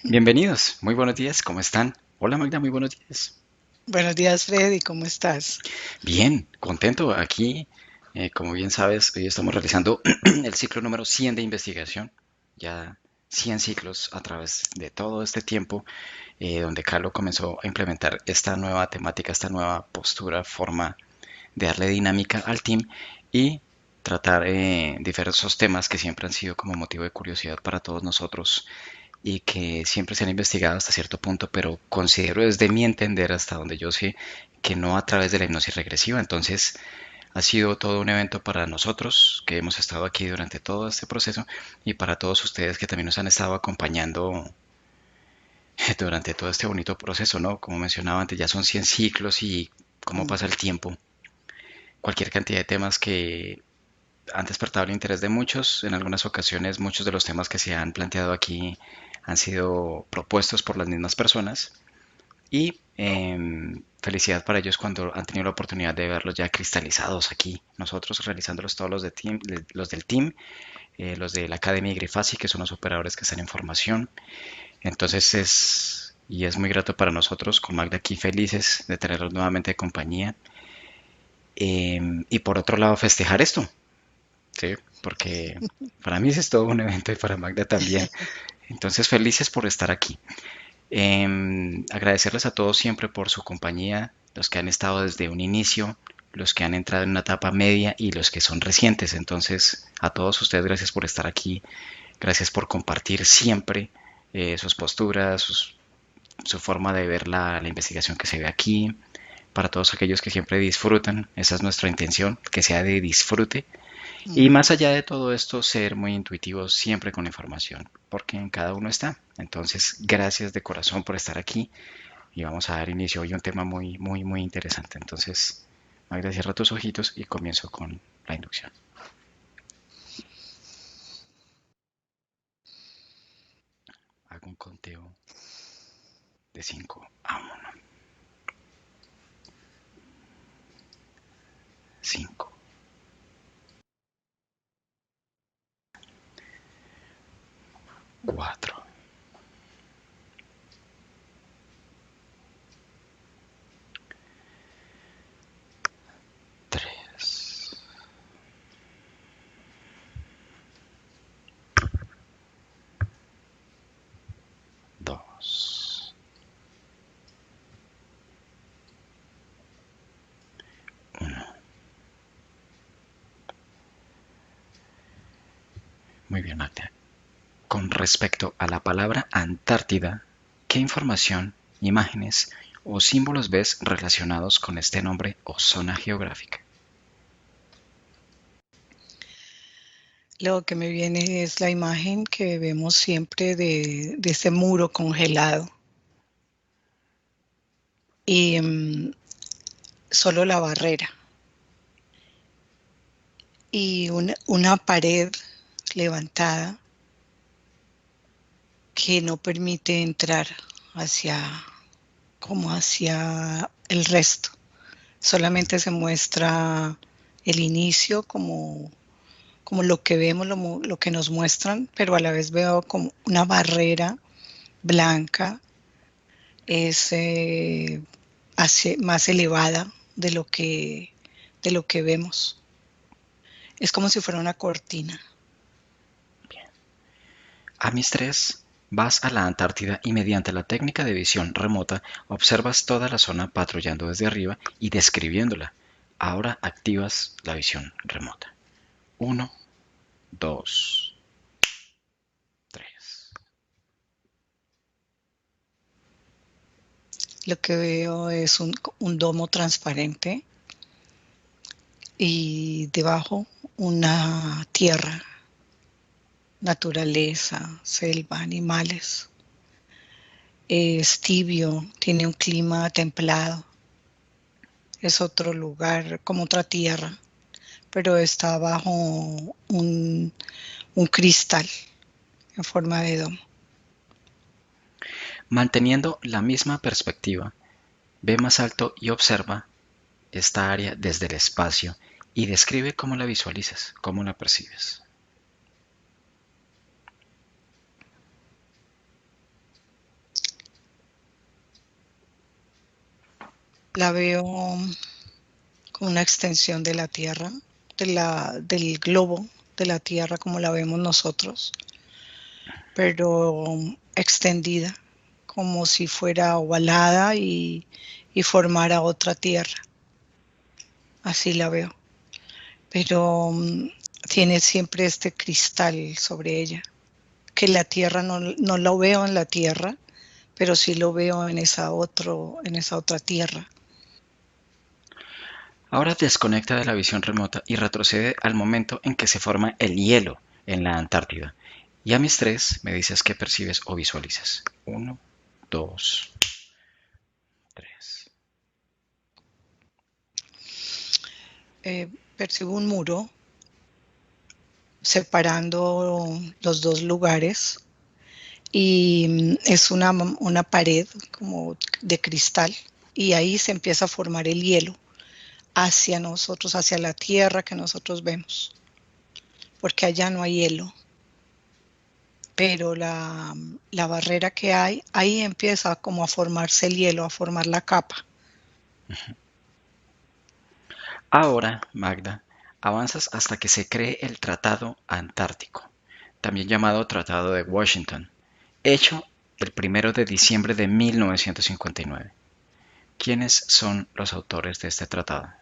Bienvenidos, muy buenos días, ¿cómo están? Hola Magda, muy buenos días. Buenos días, Freddy, ¿cómo estás? Bien, contento aquí. Como bien sabes, hoy estamos realizando el ciclo número 100 de investigación. Ya 100 ciclos a través de todo este tiempo, donde Carlo comenzó a implementar esta nueva temática, esta nueva postura, forma de darle dinámica al team y tratar diversos temas que siempre han sido como motivo de curiosidad para todos nosotros y que siempre se han investigado hasta cierto punto, pero considero desde mi entender, hasta donde yo sé, que no a través de la hipnosis regresiva. Entonces, ha sido todo un evento para nosotros que hemos estado aquí durante todo este proceso y para todos ustedes que también nos han estado acompañando durante todo este bonito proceso, ¿no? Como mencionaba antes, ya son 100 ciclos y cómo Mm, pasa el tiempo. Cualquier cantidad de temas que han despertado el interés de muchos. En algunas ocasiones muchos de los temas que se han planteado aquí han sido propuestos por las mismas personas y felicidad para ellos cuando han tenido la oportunidad de verlos ya cristalizados aquí, nosotros realizándolos todos los del team, los de la Academia y Grifasi, que son los operadores que están en formación. Entonces es muy grato para nosotros con Magda aquí felices de tenerlos nuevamente de compañía. Y por otro lado festejar esto, ¿sí? Porque para mí sí es todo un evento y para Magda también. Entonces, felices por estar aquí. Agradecerles a todos siempre por su compañía, los que han estado desde un inicio, los que han entrado en una etapa media y los que son recientes. Entonces, a todos ustedes, gracias por estar aquí, gracias por compartir siempre sus posturas, su forma de ver la investigación que se ve aquí. Para todos aquellos que siempre disfrutan, esa es nuestra intención, que sea de disfrute y mm. más allá de todo esto, ser muy intuitivos siempre con la información, porque en cada uno está. Entonces, gracias de corazón por estar aquí y vamos a dar inicio hoy a un tema muy, muy, muy interesante. Entonces, Magda, cierra tus ojitos y comienzo con la inducción. Hago un conteo de 5 a 1. 5, 4, 3, 2, 1. Muy bien, Magda. Con respecto a la palabra Antártida, ¿qué información, imágenes o símbolos ves relacionados con este nombre o zona geográfica? Lo que me viene es la imagen que vemos siempre de ese muro congelado y solo la barrera y una pared levantada que no permite entrar hacia, como hacia el resto. Solamente se muestra el inicio como lo que vemos, lo que nos muestran, pero a la vez veo como una barrera blanca, es más elevada de lo que vemos. Es como si fuera una cortina. A mis 3, vas a la Antártida y mediante la técnica de visión remota observas toda la zona patrullando desde arriba y describiéndola. Ahora activas la visión remota. Uno, 2, 3. Lo que veo es un domo transparente y debajo una tierra, naturaleza, selva, animales. Es tibio, tiene un clima templado, es otro lugar, como otra tierra, pero está bajo un cristal en forma de domo. Manteniendo la misma perspectiva, ve más alto y observa esta área desde el espacio y describe cómo la visualizas, cómo la percibes. La veo como una extensión de la Tierra, del globo de la Tierra como la vemos nosotros, pero extendida, como si fuera ovalada y formara otra Tierra. Así la veo. Pero tiene siempre este cristal sobre ella, que la Tierra no lo veo en la Tierra, pero sí lo veo en esa otra Tierra. Ahora desconecta de la visión remota y retrocede al momento en que se forma el hielo en la Antártida. Y a mis tres me dices qué percibes o visualizas. Uno, dos, tres. Percibo un muro separando los dos lugares y es una pared como de cristal y ahí se empieza a formar el hielo hacia nosotros, hacia la tierra que nosotros vemos, porque allá no hay hielo, pero la barrera que hay, ahí empieza como a formarse el hielo, a formar la capa. Ahora, Magda, avanzas hasta que se cree el Tratado Antártico, también llamado Tratado de Washington, hecho el 1 de diciembre de 1959. ¿Quiénes son los autores de este tratado?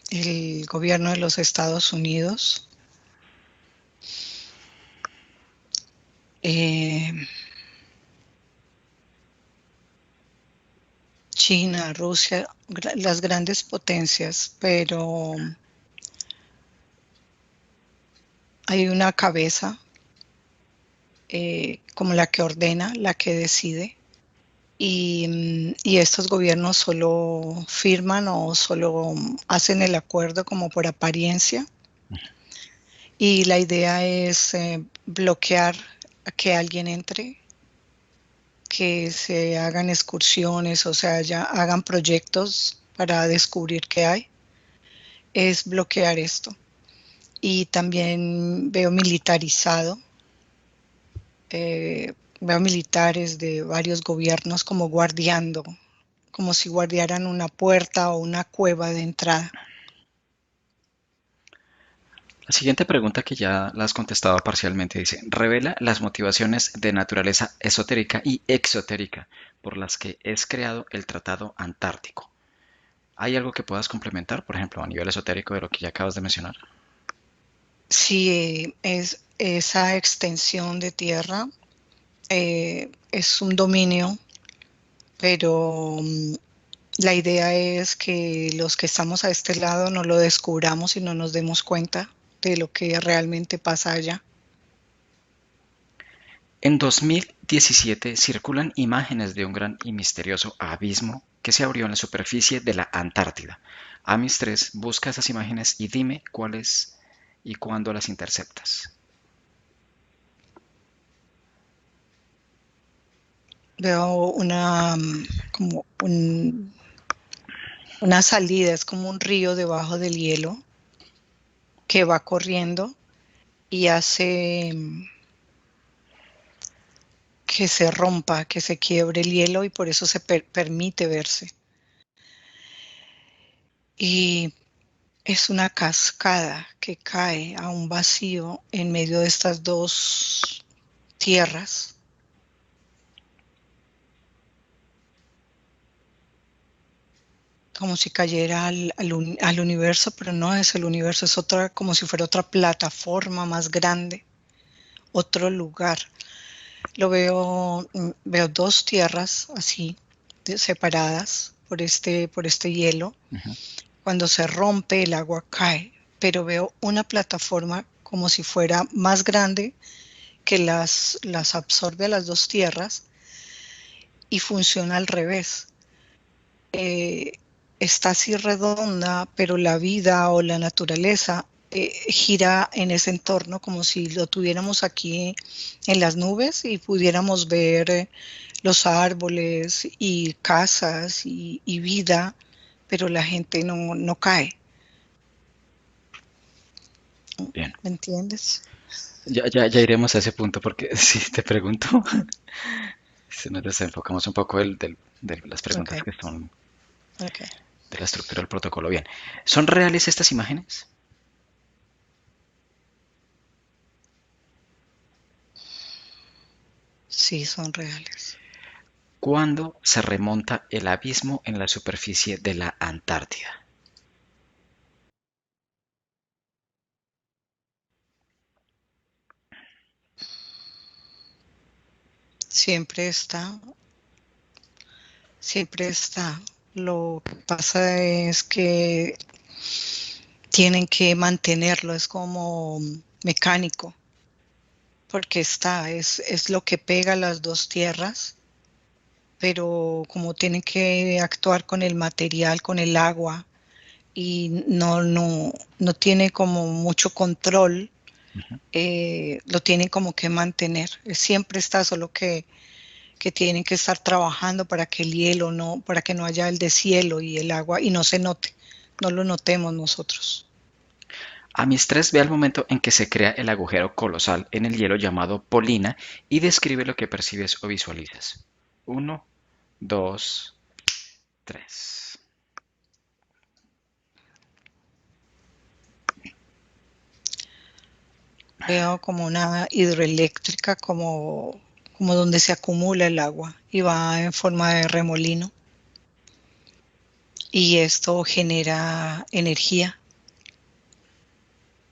El gobierno de los Estados Unidos, eh, China, Rusia, las grandes potencias, pero hay una cabeza como la que ordena, la que decide, y estos gobiernos solo firman o solo hacen el acuerdo como por apariencia, y la idea es bloquear a que alguien entre, que se hagan excursiones, o sea, ya hagan proyectos para descubrir qué hay, es bloquear esto. Y también veo militares de varios gobiernos como guardiando, como si guardiaran una puerta o una cueva de entrada. La siguiente pregunta, que ya la has contestado parcialmente, dice, revela las motivaciones de naturaleza esotérica y exotérica por las que es creado el Tratado Antártico. ¿Hay algo que puedas complementar, por ejemplo, a nivel esotérico de lo que ya acabas de mencionar? Si es esa extensión de tierra, es un dominio, pero la idea es que los que estamos a este lado no lo descubramos y no nos demos cuenta de lo que realmente pasa allá. En 2017 circulan imágenes de un gran y misterioso abismo que se abrió en la superficie de la Antártida. Amis 3, busca esas imágenes y dime cuáles y cuándo las interceptas. Veo como una salida, es como un río debajo del hielo que va corriendo y hace que se rompa, que se quiebre el hielo y por eso se permite verse. Y es una cascada que cae a un vacío en medio de estas dos tierras, como si cayera al universo, pero no es el universo, es otra, como si fuera otra plataforma más grande, otro lugar. Veo dos tierras así, separadas por este hielo. Ujú. Cuando se rompe, el agua cae, pero veo una plataforma como si fuera más grande que las absorbe a las dos tierras y funciona al revés. Eh, Está así redonda, pero la vida o la naturaleza gira en ese entorno como si lo tuviéramos aquí en las nubes y pudiéramos ver los árboles y casas y vida, pero la gente no cae. Bien. ¿Me entiendes? Ya iremos a ese punto porque si te pregunto, si nos desenfocamos un poco de las preguntas Ok, que son ok. de la estructura del protocolo. Bien, ¿son reales estas imágenes? Sí, son reales. ¿Cuándo se remonta el abismo en la superficie de la Antártida? Siempre está, siempre está. Lo que pasa es que tienen que mantenerlo, es como mecánico, porque está, es lo que pega las dos tierras, pero como tienen que actuar con el material, con el agua, y no tiene como mucho control, lo tienen como que mantener. Siempre está, solo que tienen que estar trabajando para que el hielo no, para que no haya el deshielo y el agua y no se note, no lo notemos nosotros. Amistrés ve al momento en que se crea el agujero colosal en el hielo llamado polina y describe lo que percibes o visualizas. Uno, dos, tres. Veo como una hidroeléctrica, como donde se acumula el agua y va en forma de remolino. Y esto genera energía,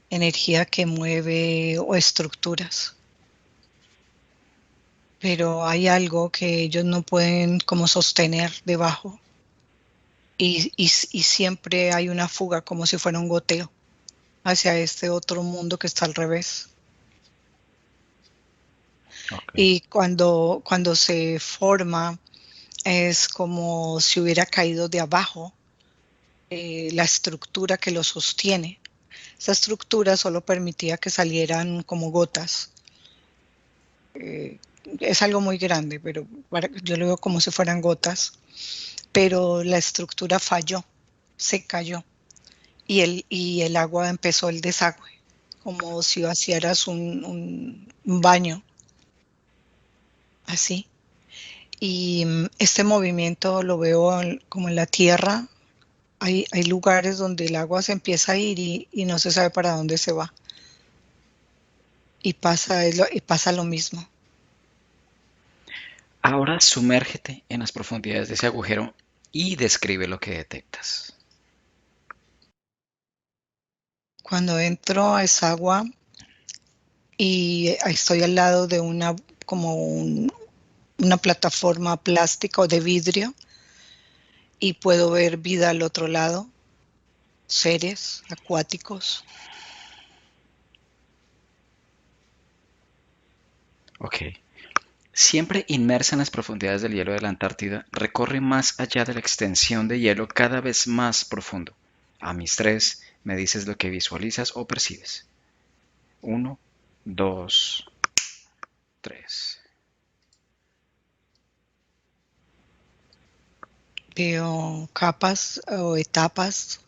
energía que mueve o estructuras. Pero hay algo que ellos no pueden como sostener debajo y siempre hay una fuga como si fuera un goteo hacia este otro mundo que está al revés. Ok, Y cuando se forma es como si hubiera caído de abajo la estructura que lo sostiene. Esa estructura solo permitía que salieran como gotas. Eh, es algo muy grande, pero yo lo veo como si fueran gotas. Pero la estructura falló, se cayó y el agua empezó el desagüe, como si vaciaras un baño, así. Y este movimiento lo veo como en la tierra. Hay lugares donde el agua se empieza a ir y no se sabe para dónde se va. Y pasa lo mismo. ahora sumérgete en las profundidades de ese agujero y describe lo que detectas. Cuando entro a esa agua y estoy al lado de como una plataforma plástica o de vidrio y puedo ver vida al otro lado, seres acuáticos. Ok. Siempre inmersa en las profundidades del hielo de la Antártida, recorre más allá de la extensión de hielo cada vez más profundo. A mis tres, me dices lo que visualizas o percibes. Uno, dos, tres. Veo capas o etapas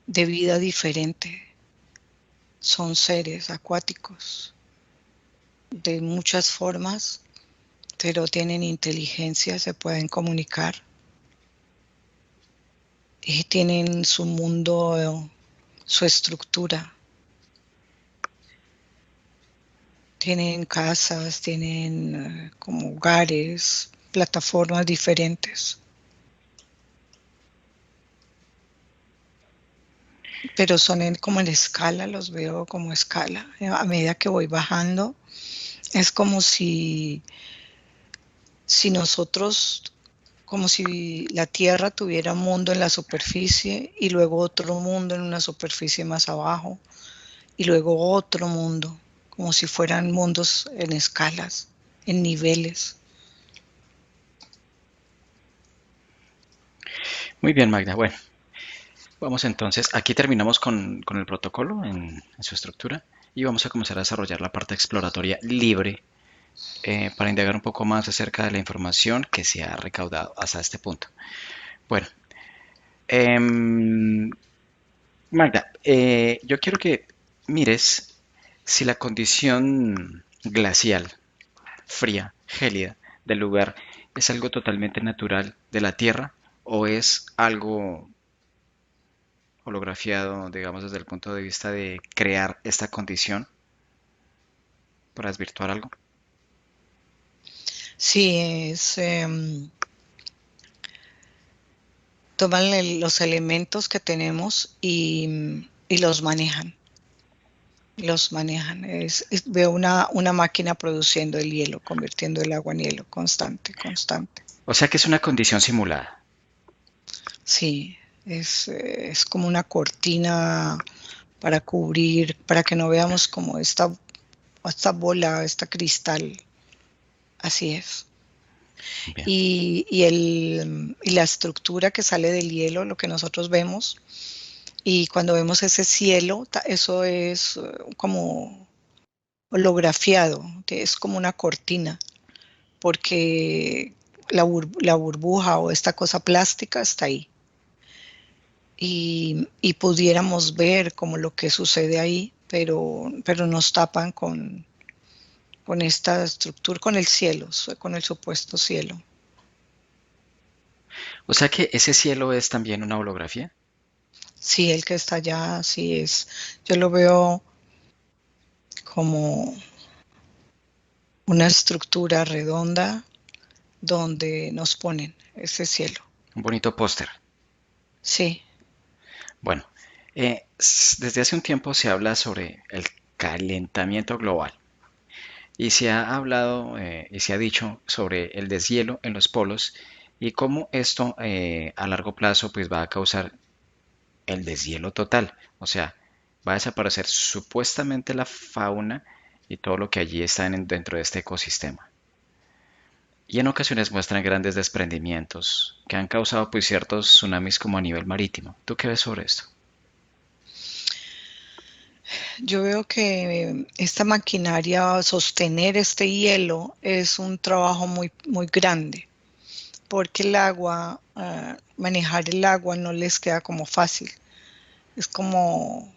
de vida diferente. Son seres acuáticos de muchas formas, pero tienen inteligencia, se pueden comunicar y tienen su mundo, su estructura. Tienen casas, tienen como hogares, plataformas diferentes, pero son como en escala, los veo como escala. A medida que voy bajando, es como si nosotros, como si la Tierra tuviera un mundo en la superficie y luego otro mundo en una superficie más abajo y luego otro mundo, como si fueran mundos en escalas, en niveles. Muy bien, Magda. Bueno, vamos entonces. Aquí terminamos con el protocolo en su estructura y vamos a comenzar a desarrollar la parte exploratoria libre para indagar un poco más acerca de la información que se ha recaudado hasta este punto. Bueno, Magda, yo quiero que mires si la condición glacial, fría, gélida del lugar es algo totalmente natural de la Tierra o es algo holografiado, digamos, desde el punto de vista de crear esta condición para desvirtuar algo. Sí, toman los elementos que tenemos y los manejan. Los manejan. Veo una máquina produciendo el hielo, convirtiendo el agua en hielo, constante, constante. O sea que es una condición simulada. Sí, es como una cortina para cubrir, para que no veamos como esta bola, esta cristal. Así es. Bien. Y la estructura que sale del hielo, lo que nosotros vemos, y cuando vemos ese cielo, eso es como holografiado, que es como una cortina, porque la burbuja o esta cosa plástica está ahí. Y pudiéramos ver como lo que sucede ahí, pero nos tapan con esta estructura, con el cielo, con el supuesto cielo. O sea que ese cielo es también una holografía. Sí, el que está allá, sí es. Yo lo veo como una estructura redonda donde nos ponen ese cielo. Un bonito póster. Sí, Bueno, desde hace un tiempo se habla sobre el calentamiento global y se ha hablado y se ha dicho sobre el deshielo en los polos y cómo esto a largo plazo pues va a causar el deshielo total. O sea, va a desaparecer supuestamente la fauna y todo lo que allí está dentro de este ecosistema. Y en ocasiones muestran grandes desprendimientos que han causado pues ciertos tsunamis como a nivel marítimo. ¿Tú qué ves sobre esto? yo veo que esta maquinaria, sostener este hielo, es un trabajo muy, muy grande, porque el agua, manejar el agua no les queda como fácil. Es como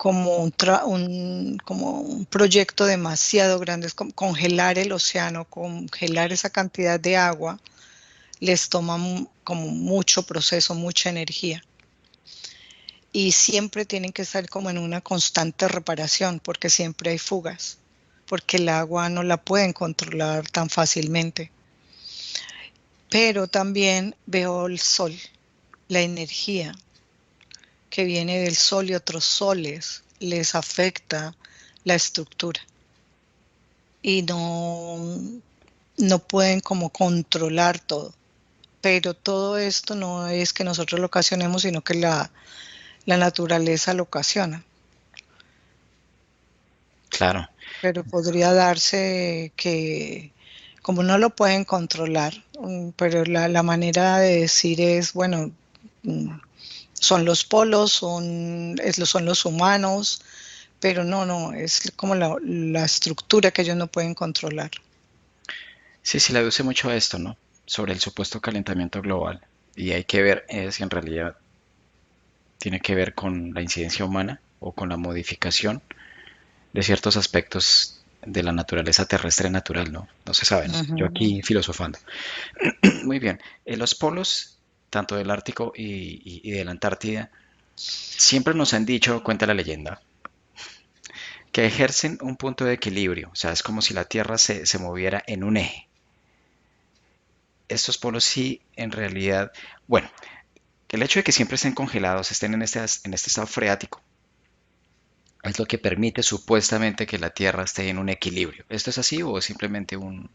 un proyecto demasiado grande, es como congelar el océano, congelar esa cantidad de agua, les toma como mucho proceso, mucha energía. Y siempre tienen que estar como en una constante reparación, porque siempre hay fugas, porque el agua no la pueden controlar tan fácilmente. Pero también veo el sol, la energía que viene del sol y otros soles les afecta la estructura y no pueden como controlar todo. Pero todo esto no es que nosotros lo ocasionemos, sino que la naturaleza lo ocasiona. Claro, Pero podría darse que, como no lo pueden controlar, pero la manera de decir es, bueno, mm, son los polos, son los humanos, pero no, es como la estructura que ellos no pueden controlar. sí, se le aduce mucho a esto, ¿no? Sobre el supuesto calentamiento global. Y hay que ver si en realidad tiene que ver con la incidencia humana o con la modificación de ciertos aspectos de la naturaleza terrestre natural, ¿no? No se sabe, ¿no? Yo Ujú. aquí filosofando. Muy bien. Los polos, tanto del Ártico y de la Antártida, siempre nos han dicho, cuenta la leyenda, que ejercen un punto de equilibrio. O sea, es como si la Tierra se moviera en un eje. Estos polos sí, en realidad, bueno, el hecho de que siempre estén congelados, estén en este estado freático, es lo que permite supuestamente que la Tierra esté en un equilibrio. ¿Esto es así o es simplemente un,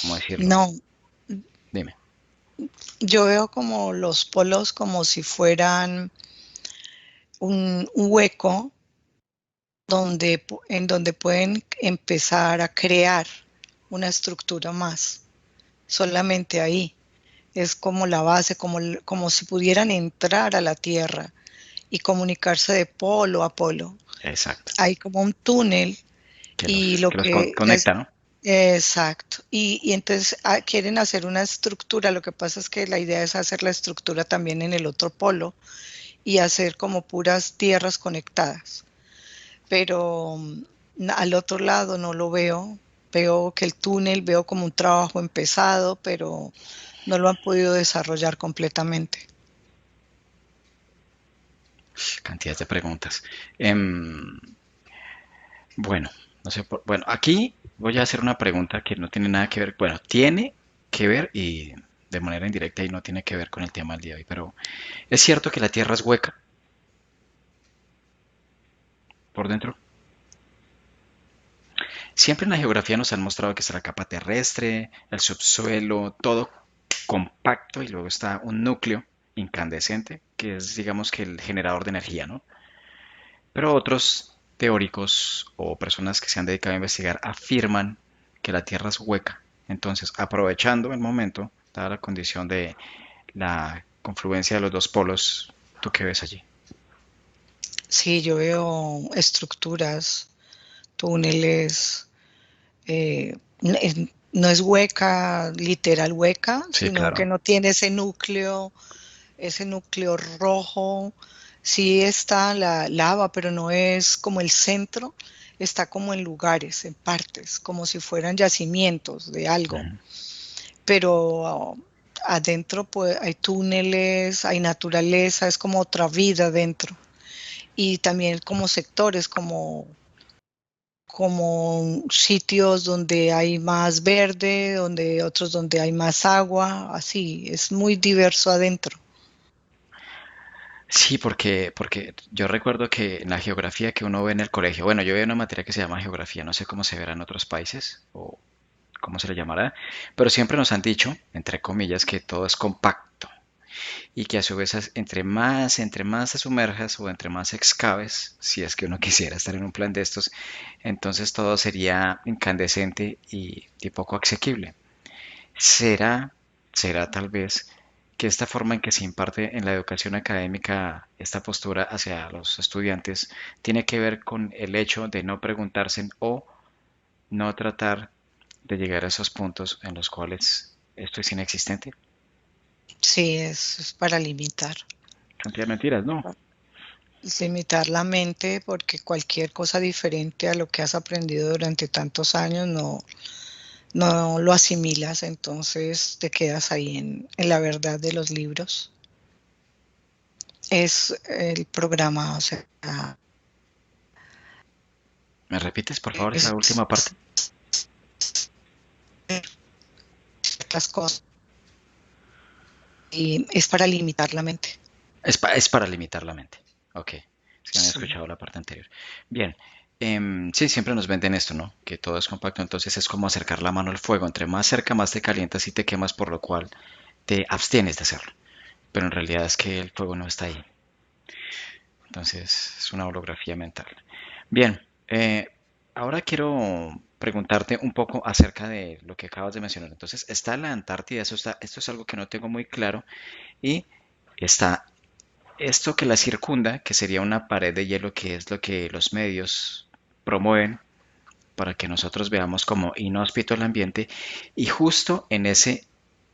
cómo decirlo? No, Dime. yo veo como los polos como si fueran un hueco en donde pueden empezar a crear una estructura más, solamente ahí. Es como la base, como si pudieran entrar a la Tierra y comunicarse de polo a polo. Exacto. Hay como un túnel y lo Que los que conecta, ¿no? exacto. Y entonces quieren hacer una estructura. Lo que pasa es que la idea es hacer la estructura también en el otro polo y hacer como puras tierras conectadas. Pero al otro lado no lo veo. Veo que el túnel, veo como un trabajo empezado, pero no lo han podido desarrollar completamente. Cantidad de preguntas. Em, bueno, no sé, bueno, aquí voy a hacer una pregunta que no tiene nada que ver, bueno, tiene que ver y de manera indirecta y no tiene que ver con el tema del día de hoy, pero ¿es cierto que la Tierra es hueca por dentro? Siempre en la geografía nos han mostrado que está la capa terrestre, el subsuelo, todo compacto y luego está un núcleo incandescente, que es digamos que el generador de energía, ¿no? Pero otros teóricos o personas que se han dedicado a investigar afirman que la Tierra es hueca. Entonces, aprovechando el momento, dada la condición de la confluencia de los dos polos, ¿tú qué ves allí? Sí, yo veo estructuras, túneles, no es hueca, literal hueca, Sí, sino que claro. no tiene ese núcleo rojo. Sí está la lava, pero no es como el centro, está como en lugares, en partes, como si fueran yacimientos de algo. Ujú. Pero adentro pues, hay túneles, hay naturaleza, es como otra vida dentro. Y también como sectores, como sitios donde hay más verde, donde otros donde hay más agua, así, es muy diverso adentro. Sí, porque yo recuerdo que en la geografía que uno ve en el colegio, bueno, yo veo una materia que se llama geografía, no sé cómo se verá en otros países o cómo se le llamará, pero siempre nos han dicho, entre comillas, que todo es compacto y que a su vez entre más te sumerjas o entre más excaves, si es que uno quisiera estar en un plan de estos, entonces todo sería incandescente y poco asequible. ¿Será, será tal vez que esta forma en que se imparte en la educación académica, esta postura hacia los estudiantes, tiene que ver con el hecho de no preguntarse o no tratar de llegar a esos puntos en los cuales esto es inexistente? Sí, es para limitar. Cantidad de mentiras, ¿no? Limitar la mente porque cualquier cosa diferente a lo que has aprendido durante tantos años no lo asimilas, entonces te quedas ahí en la verdad de los libros. Es el programa, o sea, ¿Me repites, por favor, esa es última parte? ciertas cosas y es para limitar la mente. Es para limitar la mente. Ok, es que no había Sí, escuchado la parte anterior. Bien, sí, siempre nos venden esto, ¿no? Que todo es compacto, entonces es como acercar la mano al fuego. Entre más cerca, más te calientas y te quemas, por lo cual te abstienes de hacerlo. Pero en realidad es que el fuego no está ahí. Entonces es una holografía mental. Bien, ahora quiero preguntarte un poco acerca de lo que acabas de mencionar. Entonces, está la Antártida, esto es algo que no tengo muy claro, y está esto que la circunda, que sería una pared de hielo, que es lo que los medios promueven para que nosotros veamos como inhóspito el ambiente, y justo en ese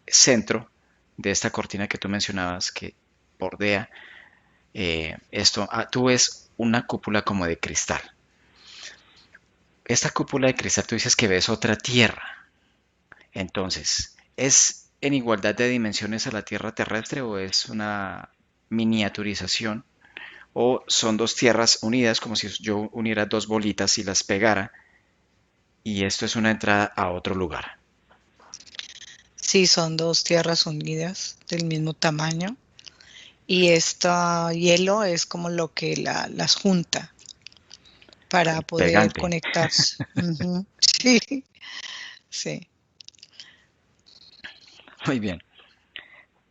centro de esta cortina que tú mencionabas, que bordea esto, tú ves una cúpula como de cristal. Esta cúpula de cristal tú dices que ves otra tierra. Entonces, ¿es en igualdad de dimensiones a la tierra terrestre o es una miniaturización? ¿O son dos tierras unidas como si yo uniera dos bolitas y las pegara y esto es una entrada a otro lugar? sí, son dos tierras unidas del mismo tamaño y este hielo es como lo que las junta para El poder pegante. conectarse. Ujú. Sí, sí. Muy bien.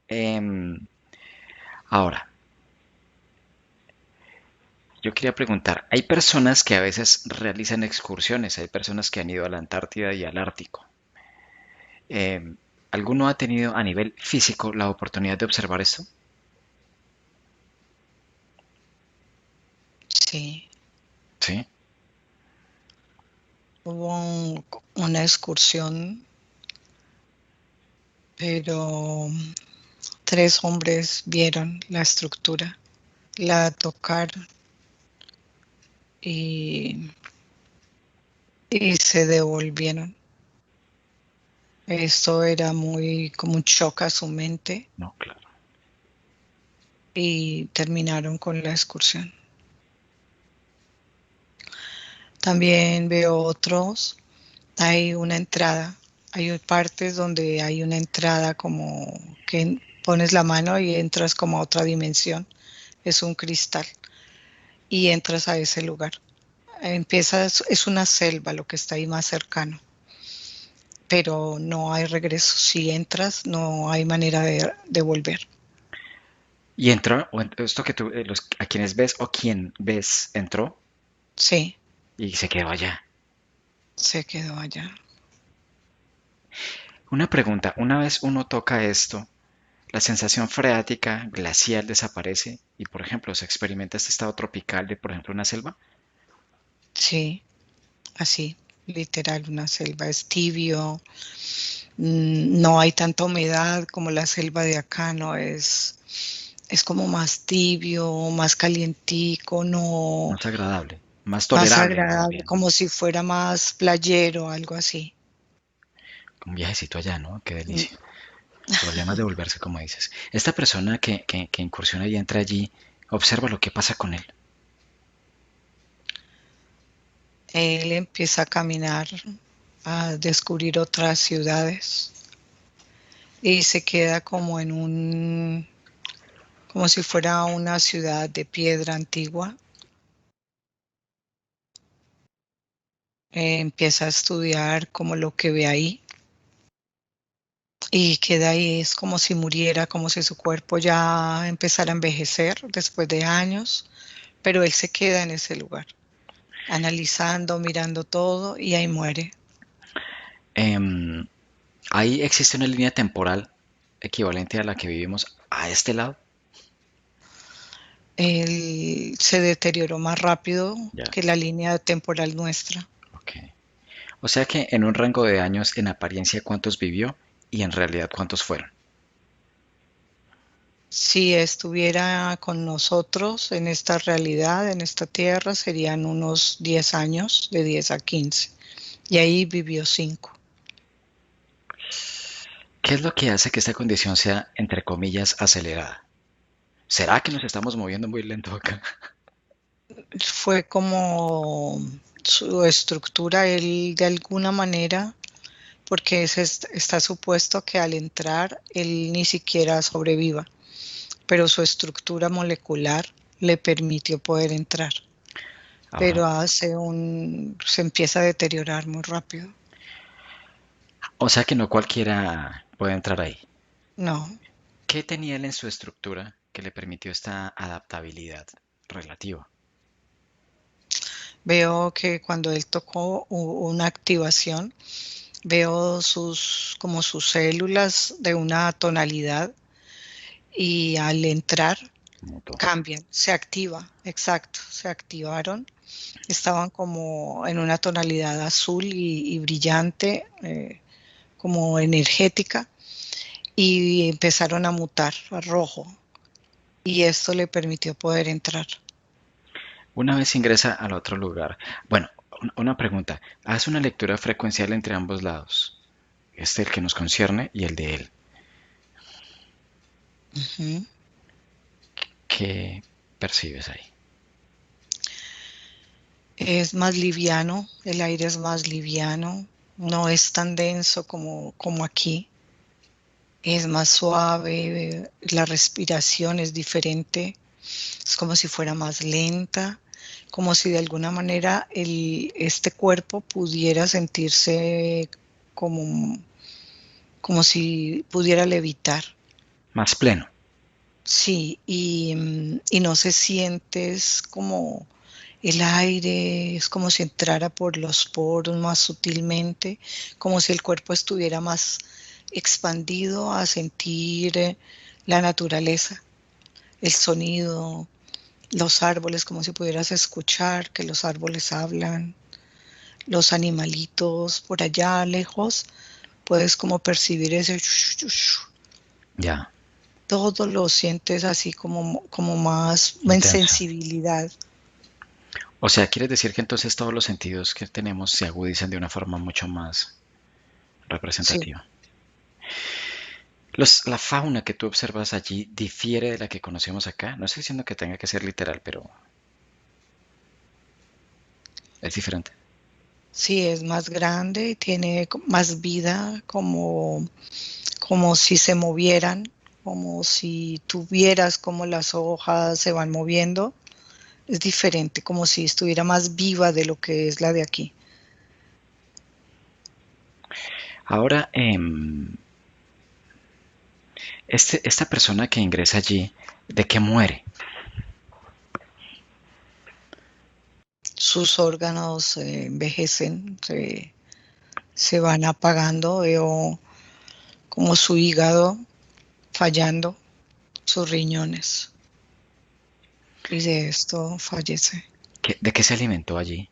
Em, ahora, yo quería preguntar, hay personas que a veces realizan excursiones, hay personas que han ido a la Antártida y al Ártico. Eh, ¿Alguno ha tenido a nivel físico la oportunidad de observar esto? Sí, Sí. hubo una excursión, pero tres hombres vieron la estructura. la tocaron y, y se devolvieron. Esto era muy como un shock a su mente No, claro. y terminaron con la excursión. También veo otros, hay una entrada, hay partes donde hay una entrada como que pones la mano y entras como a otra dimensión, es un cristal y entras a ese lugar. Empiezas, es una selva lo que está ahí más cercano, pero no hay regreso. Si entras, no hay manera de volver. Y entró, esto que tú, a quienes ves o quien ves entró Sí, y se quedó allá. se quedó allá. Una pregunta, una vez uno toca esto, la sensación freática glacial desaparece y, por ejemplo, se experimenta este estado tropical de, por ejemplo, una selva. Sí, así, literal, una selva es tibio, no hay tanta humedad como la selva de acá, no es como más tibio, más calientico, no Más agradable, más más tolerable, más agradable, bien. como si fuera más playero, algo así. Un viajecito allá, ¿no? Qué Mm, delicia. Problemas de volverse, como dices. Esta persona que incursiona y entra allí, observa lo que pasa con él. Él empieza a caminar, a descubrir otras ciudades y se queda como en como si fuera una ciudad de piedra antigua. Empieza a estudiar como lo que ve ahí y queda ahí, es como si muriera, como si su cuerpo ya empezara a envejecer después de años, pero él se queda en ese lugar, analizando, mirando todo y ahí muere. Em, Ahí existe una línea temporal equivalente a la que vivimos a este lado. Él se deterioró más rápido Ya, que la línea temporal nuestra. ok. O sea que en un rango de años, en apariencia, ¿cuántos vivió? Y en realidad, ¿cuántos fueron? Si estuviera con nosotros en esta realidad, en esta tierra, serían unos 10 años, de 10 a 15. Y ahí vivió 5. ¿Qué es lo que hace que esta condición sea, entre comillas, acelerada? ¿Será que nos estamos moviendo muy lento acá? Fue como su estructura, él de alguna manera, porque está supuesto que al entrar él ni siquiera sobreviva, pero su estructura molecular le permitió poder entrar, Ajá. pero se empieza a deteriorar muy rápido. O sea que no cualquiera puede entrar ahí. No, ¿Qué tenía él en su estructura que le permitió esta adaptabilidad relativa? veo que cuando él tocó una activación, veo como sus células de una tonalidad y al entrar Mutuo. cambian, se activa, exacto, se activaron, estaban como en una tonalidad azul y brillante, como energética, y empezaron a mutar a rojo, y esto le permitió poder entrar. Una vez ingresa al otro lugar. Bueno, una pregunta. Haz una lectura frecuencial entre ambos lados. Este el que nos concierne y el de él. Ujú. ¿Qué percibes ahí? Es más liviano, el aire es más liviano, no es tan denso como aquí, es más suave, la respiración es diferente. Es como si fuera más lenta, como si de alguna manera este cuerpo pudiera sentirse como, como si pudiera levitar. Más pleno. Sí, y no se sientes como el aire, es como si entrara por los poros más sutilmente, como si el cuerpo estuviera más expandido a sentir la naturaleza, el sonido, los árboles, como si pudieras escuchar que los árboles hablan, los animalitos por allá lejos, puedes como percibir ese shush, shush, Ya. todo lo sientes así como más en Intenso. sensibilidad. O sea, ¿quieres decir que entonces todos los sentidos que tenemos se agudizan de una forma mucho más Sí, representativa? La fauna que tú observas allí difiere de la que conocemos acá. No estoy diciendo que tenga que ser literal, pero es diferente. sí, es más grande y tiene más vida, como si se movieran, como si tuvieras como las hojas se van moviendo. Es diferente, como si estuviera más viva de lo que es la de aquí. Ahora, esta persona que ingresa allí, ¿de qué muere? Sus órganos envejecen, se van apagando, veo como su hígado fallando, sus riñones, y de esto fallece. ¿De qué se alimentó allí?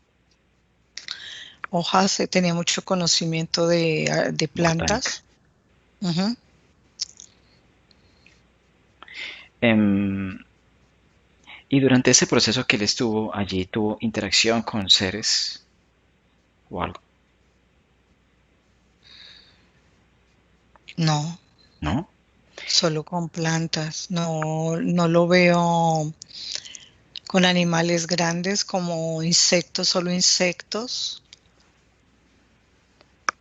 Hojas, tenía mucho conocimiento de Botánica. plantas. Ujú. Em, y durante ese proceso que él estuvo allí, tuvo interacción con seres o algo, No, ¿no? solo con plantas. No, no lo veo con animales grandes como insectos, solo insectos.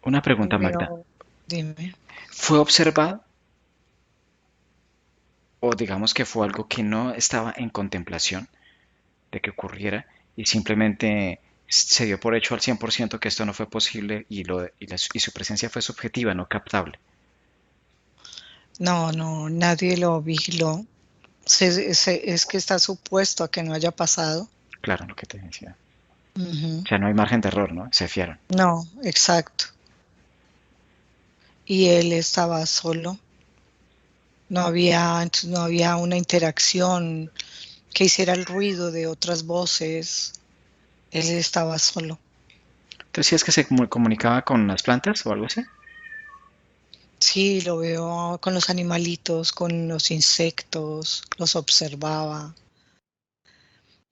Una pregunta, Magda. Veo, dime. ¿Fue observado o digamos que fue algo que no estaba en contemplación de que ocurriera y simplemente se dio por hecho al 100% que esto no fue posible y su presencia fue subjetiva, no captable? No, no, nadie lo vigiló. Es que está supuesto a que no haya pasado. Claro, lo que te decía. Ujú. O sea, no hay margen de error, ¿no? Se fiaron. No, exacto. Y él estaba solo. Entonces no había una interacción que hiciera el ruido de otras voces. Él estaba solo. Entonces, ¿sí es que se comunicaba con las plantas o algo así? Sí, lo veo con los animalitos, con los insectos, los observaba,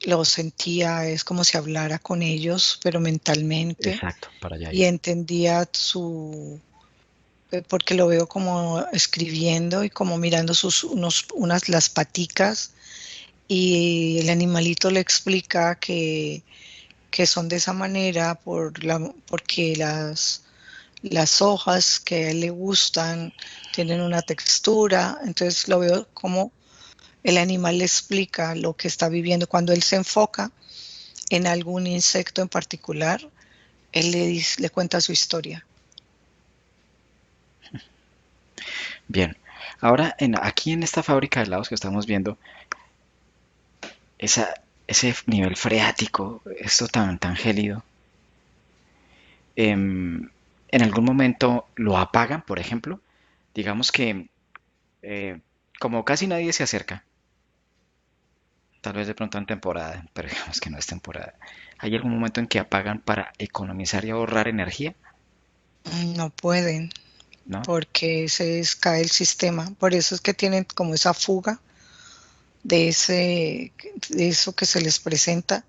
los sentía, es como si hablara con ellos, pero mentalmente, Exacto, para allá y iba. entendía porque lo veo como escribiendo y como mirando las paticas, y el animalito le explica que son de esa manera porque las hojas que a él le gustan tienen una textura, entonces lo veo como el animal le explica lo que está viviendo. Cuando él se enfoca en algún insecto en particular, él le cuenta su historia. Bien. Ahora, aquí en esta fábrica de helados que estamos viendo, esa, ese nivel freático, esto tan gélido, en algún momento lo apagan, por ejemplo. Digamos que eh, como casi nadie se acerca, tal vez de pronto en temporada, pero digamos que no es temporada, ¿hay algún momento en que apagan para economizar y ahorrar energía? No pueden ¿No? porque cae el sistema. Por eso es que tienen como esa fuga de eso que se les presenta,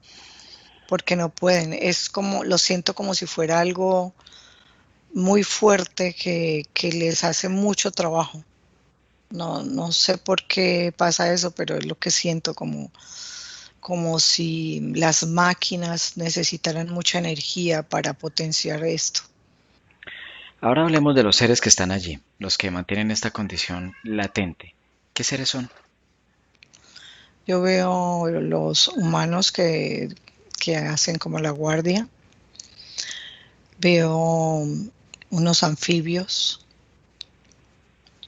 porque no pueden. Es como, lo siento como si fuera algo muy fuerte que les hace mucho trabajo. No, no sé por qué pasa eso, pero es lo que siento, como si las máquinas necesitaran mucha energía para potenciar esto. Ahora hablemos de los seres que están allí, los que mantienen esta condición latente. ¿Qué seres son? Yo veo los humanos que hacen como la guardia, veo unos anfibios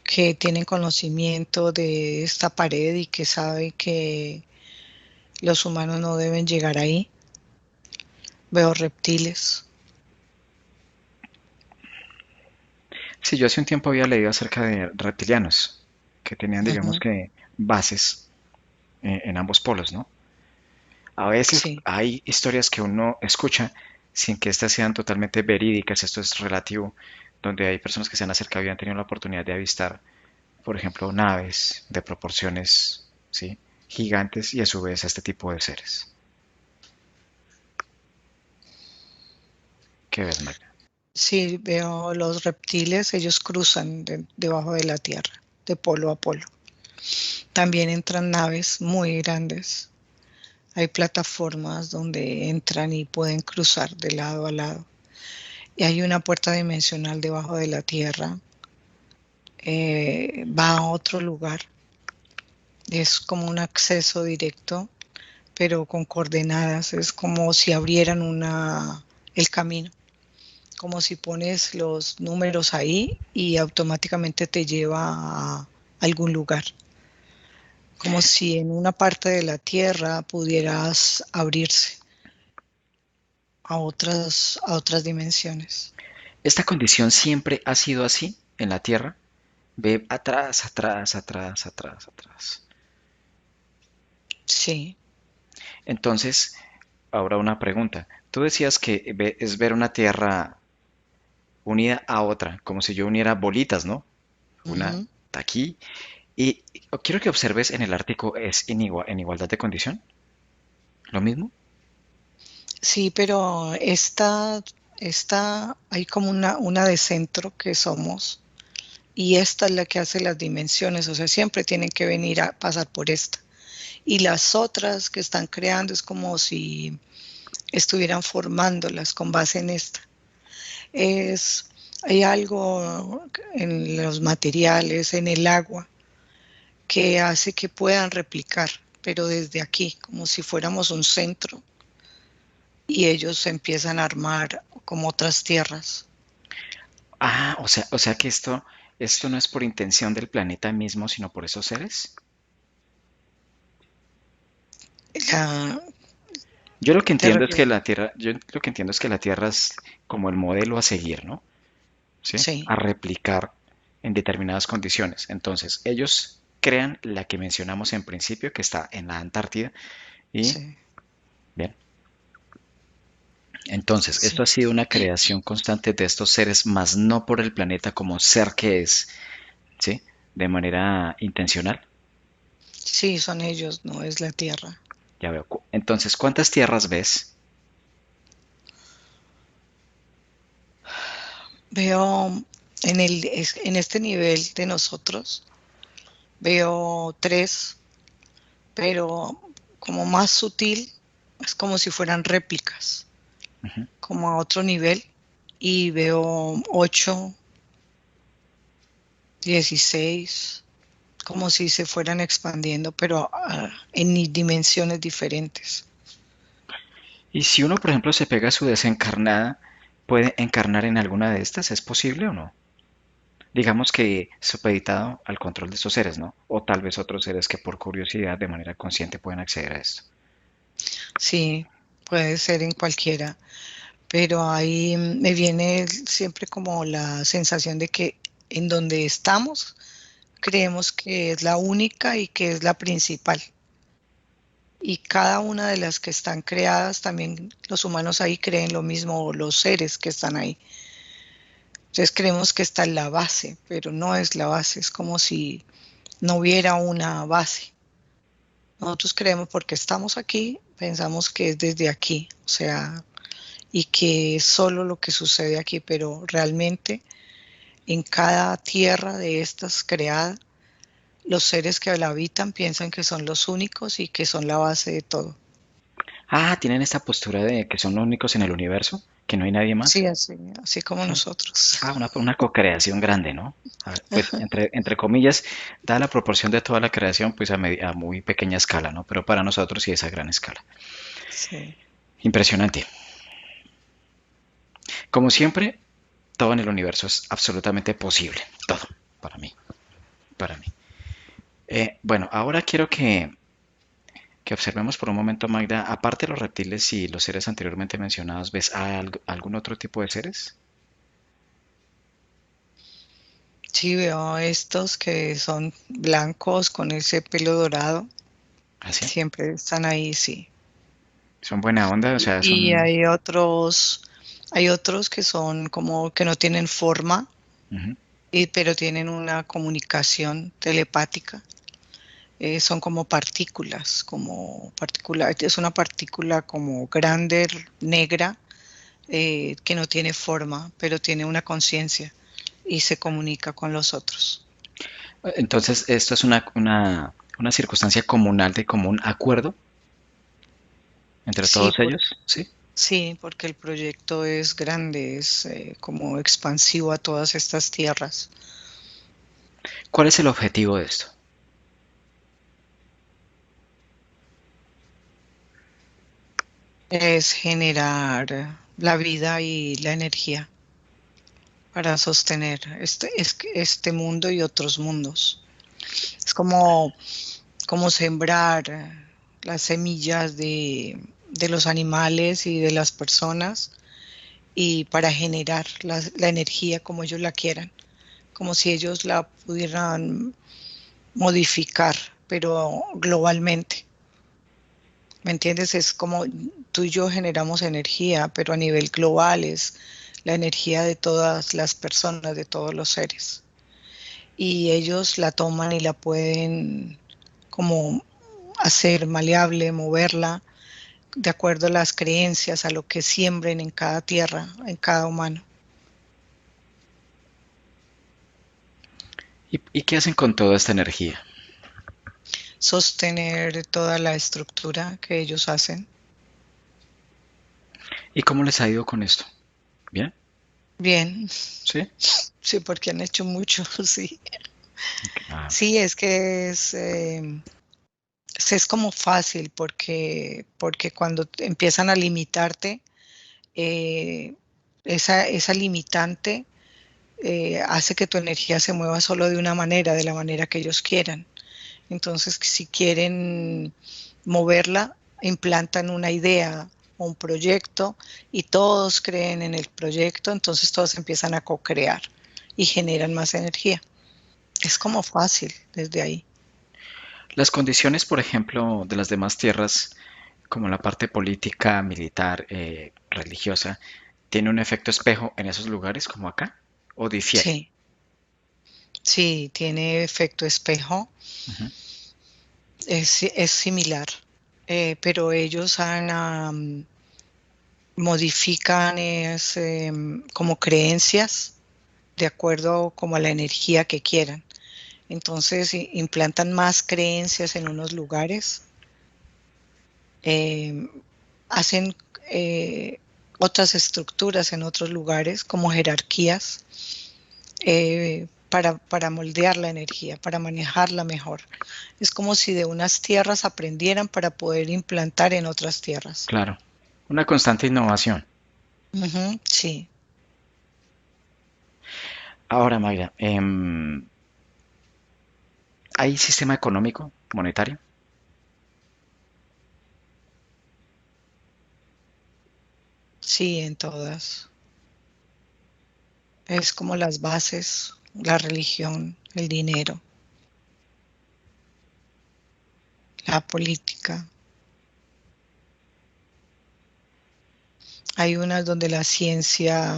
que tienen conocimiento de esta pared y que saben que los humanos no deben llegar ahí. Veo reptiles. Sí, yo hace un tiempo había leído acerca de reptilianos, que tenían, digamos Ujú. que, bases en ambos polos, ¿no? A veces Sí, hay historias que uno escucha sin que éstas sean totalmente verídicas, esto es relativo, donde hay personas que se han acercado y han tenido la oportunidad de avistar por ejemplo, naves de proporciones, ¿sí? gigantes y a su vez a este tipo de seres. ¿Qué ves, Magda? Sí, veo los reptiles, ellos cruzan debajo de la tierra, de polo a polo. También entran naves muy grandes. Hay plataformas donde entran y pueden cruzar de lado a lado. Y hay una puerta dimensional debajo de la tierra. Va a otro lugar. Es como un acceso directo, pero con coordenadas. Es como si abrieran el camino. Como si pones los números ahí y automáticamente te lleva a algún lugar. Como si en una parte de la Tierra pudieras abrirse a otras dimensiones. ¿Esta condición siempre ha sido así en la Tierra? Ve atrás, atrás, atrás, atrás, atrás. Sí. Entonces, ahora una pregunta. Tú decías que es ver una Tierra unida a otra, como si yo uniera bolitas, ¿no? Una Ujú. está aquí. Y quiero que observes en el Ártico es en igualdad de condición. ¿Lo mismo? Sí, pero hay como una de centro que somos y esta es la que hace las dimensiones, o sea, siempre tienen que venir a pasar por esta. Y las otras que están creando es como si estuvieran formándolas con base en esta. Es, hay algo en los materiales, en el agua, que hace que puedan replicar, pero desde aquí, como si fuéramos un centro, y ellos empiezan a armar como otras tierras. Ah, o sea que esto no es por intención del planeta mismo, sino por esos seres. La, Yo lo que ¿Te entiendo es que refieres? la Tierra, yo lo que entiendo es que la Tierra es como el modelo a seguir, ¿no? ¿Sí? Sí, A replicar en determinadas condiciones. Entonces, ellos crean la que mencionamos en principio, que está en la Antártida, y sí, bien. Entonces, esto sí. ha sido una creación constante de estos seres, más no por el planeta como ser que es, ¿sí? De manera intencional. Sí, son ellos, no es la tierra. Ya veo. Entonces, ¿cuántas tierras ves? Veo en este nivel de nosotros, veo tres, pero como más sutil, es como si fueran réplicas, Ujú. como a otro nivel, y veo 8, 16, como si se fueran expandiendo, pero en dimensiones diferentes. Y si uno, por ejemplo, se pega a su desencarnada, ¿puede encarnar en alguna de estas? ¿Es posible o no? Digamos que supeditado al control de estos seres, ¿no? O tal vez otros seres que por curiosidad, de manera consciente, pueden acceder a esto. Sí, puede ser en cualquiera, pero ahí me viene siempre como la sensación de que en donde estamos creemos que es la única y que es la principal. Y cada una de las que están creadas, también los humanos ahí creen lo mismo, o los seres que están ahí. Entonces creemos que está en la base, pero no es la base, es como si no hubiera una base. Nosotros creemos porque estamos aquí, pensamos que es desde aquí, o sea, y que es solo lo que sucede aquí, pero realmente en cada tierra de estas creada, los seres que la habitan piensan que son los únicos y que son la base de todo. Ah, tienen esta postura de que son los únicos en el universo, que no hay nadie más. Sí, así como Ah, nosotros. una co-creación grande, ¿no? A ver, pues entre comillas, da la proporción de toda la creación, pues a muy pequeña escala, ¿no? Pero para nosotros sí es a gran escala. Sí, Impresionante. Como siempre, todo en el universo es absolutamente posible. Todo, para mí, para mí. Bueno, ahora quiero que observemos por un momento, Magda, aparte de los reptiles y los seres anteriormente mencionados, ¿ves algún otro tipo de seres? sí veo estos que son blancos con ese pelo dorado, ¿Así? siempre están ahí, sí. ¿Son buena onda? O sea, Y son... hay otros que son como que no tienen forma, Ujú. pero tienen una comunicación telepática. Son como partículas, es una partícula como grande, negra, que no tiene forma, pero tiene una conciencia y se comunica con los otros. Entonces, esto es una circunstancia comunal de común acuerdo entre Sí, todos ellos, ¿sí? sí, porque el proyecto es grande, es como expansivo a todas estas tierras. ¿Cuál es el objetivo de esto? Es generar la vida y la energía para sostener este mundo y otros mundos. Es como sembrar las semillas de los animales y de las personas y para generar la energía como ellos la quieran, como si ellos la pudieran modificar, pero globalmente. ¿Me entiendes? Es como tú y yo generamos energía, pero a nivel global es la energía de todas las personas, de todos los seres. Y ellos la toman y la pueden como hacer maleable, moverla de acuerdo a las creencias, a lo que siembren en cada tierra, en cada humano. ¿Y qué hacen con toda esta energía? Sostener toda la estructura que ellos hacen. ¿Y cómo les ha ido con esto? ¿Bien? Bien, ¿Sí? sí, porque han hecho mucho, sí. Ah, Sí, es que es como fácil porque cuando empiezan a limitarte, eh, esa limitante hace que tu energía se mueva solo de una manera, de la manera que ellos quieran. Entonces, si quieren moverla, implantan una idea o un proyecto y todos creen en el proyecto, entonces todos empiezan a co-crear y generan más energía. Es como fácil desde ahí. las condiciones, por ejemplo, de las demás tierras, como la parte política, militar, religiosa, ¿tiene un efecto espejo en esos lugares como acá? ¿O difiere? Sí, sí, tiene efecto espejo, Ujú. es similar, pero ellos modifican como creencias de acuerdo como a la energía que quieran. Entonces implantan más creencias en unos lugares, eh, hacen eh, otras estructuras en otros lugares, como jerarquías, para moldear la energía, para manejarla mejor. Es como si de unas tierras aprendieran para poder implantar en otras tierras. Claro, una constante innovación. Ujú, sí, Ahora, Mayra, ¿hay sistema económico monetario? sí, en todas. Es como las bases, la religión, el dinero, la política. Hay unas donde la ciencia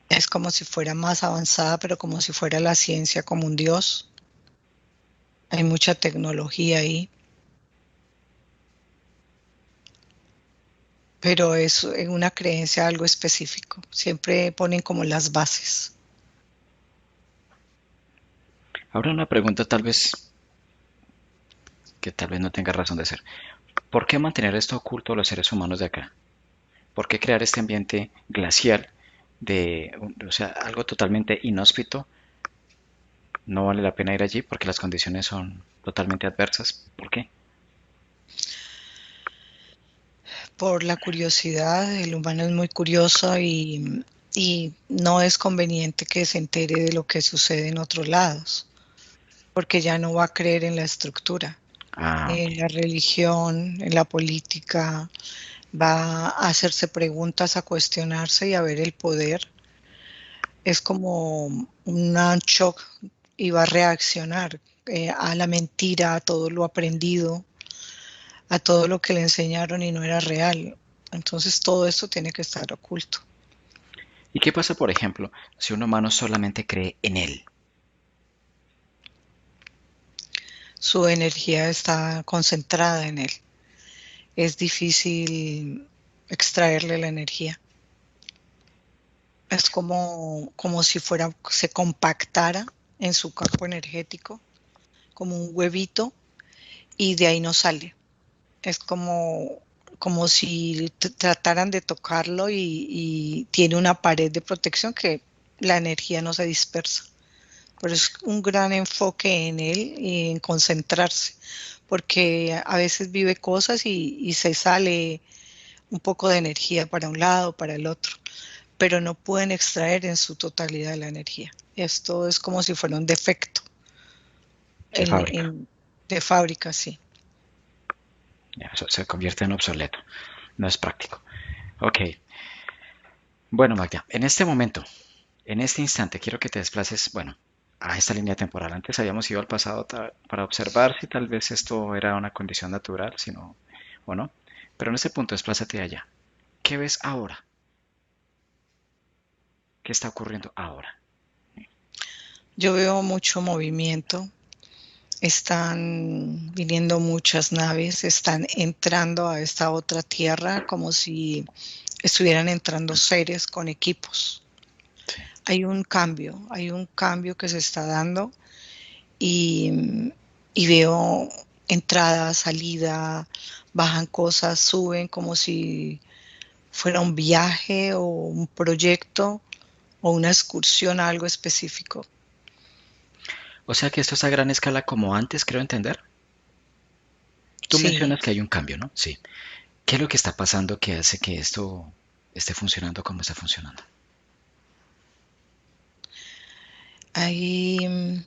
es como si fuera más avanzada, pero como si fuera la ciencia como un dios. Hay mucha tecnología ahí, pero es en una creencia algo específico. Siempre ponen como las bases. Ahora una pregunta tal vez que tal vez no tenga razón de ser. ¿Por qué mantener esto oculto a los seres humanos de acá? ¿Por qué crear este ambiente glacial o sea, algo totalmente inhóspito? No vale la pena ir allí porque las condiciones son totalmente adversas. ¿Por qué? Por la curiosidad, el humano es muy curioso y no es conveniente que se entere de lo que sucede en otros lados, porque ya no va a creer en la estructura, Ah, ok. en la religión, en la política, va a hacerse preguntas, a cuestionarse y a ver el poder. Es como un shock y va a reaccionar a la mentira, a todo lo aprendido, a todo lo que le enseñaron y no era real. Entonces todo esto tiene que estar oculto. ¿Y qué pasa, por ejemplo, si un humano solamente cree en él? Su energía está concentrada en él. Es difícil extraerle la energía. Es como si fuera, se compactara en su campo energético, como un huevito, y de ahí no sale. Es como si trataran de tocarlo y tiene una pared de protección que la energía no se dispersa. Pero es un gran enfoque en él y en concentrarse, porque a veces vive cosas y se sale un poco de energía para un lado, para el otro, pero no pueden extraer en su totalidad la energía. Esto es como si fuera un defecto De en, fábrica. en- de fábrica, sí. Ya, eso se convierte en obsoleto. No es práctico. Ok. Bueno, Magda, en este momento, en este instante, quiero que te desplaces, bueno, a esta línea temporal. Antes habíamos ido al pasado para observar si tal vez esto era una condición natural, si no, o no. Pero en este punto, desplázate allá. ¿Qué ves ahora? ¿Qué está ocurriendo ahora? Yo veo mucho movimiento, están viniendo muchas naves, están entrando a esta otra tierra como si estuvieran entrando seres con equipos. Sí. Hay un cambio que se está dando y, y veo entrada, salida, bajan cosas, suben como si fuera un viaje o un proyecto o una excursión a algo específico. O sea que esto es a gran escala como antes, creo entender. Tú Sí, mencionas que hay un cambio, ¿no? Sí. ¿Qué es lo que está pasando que hace que esto esté funcionando como está funcionando? hay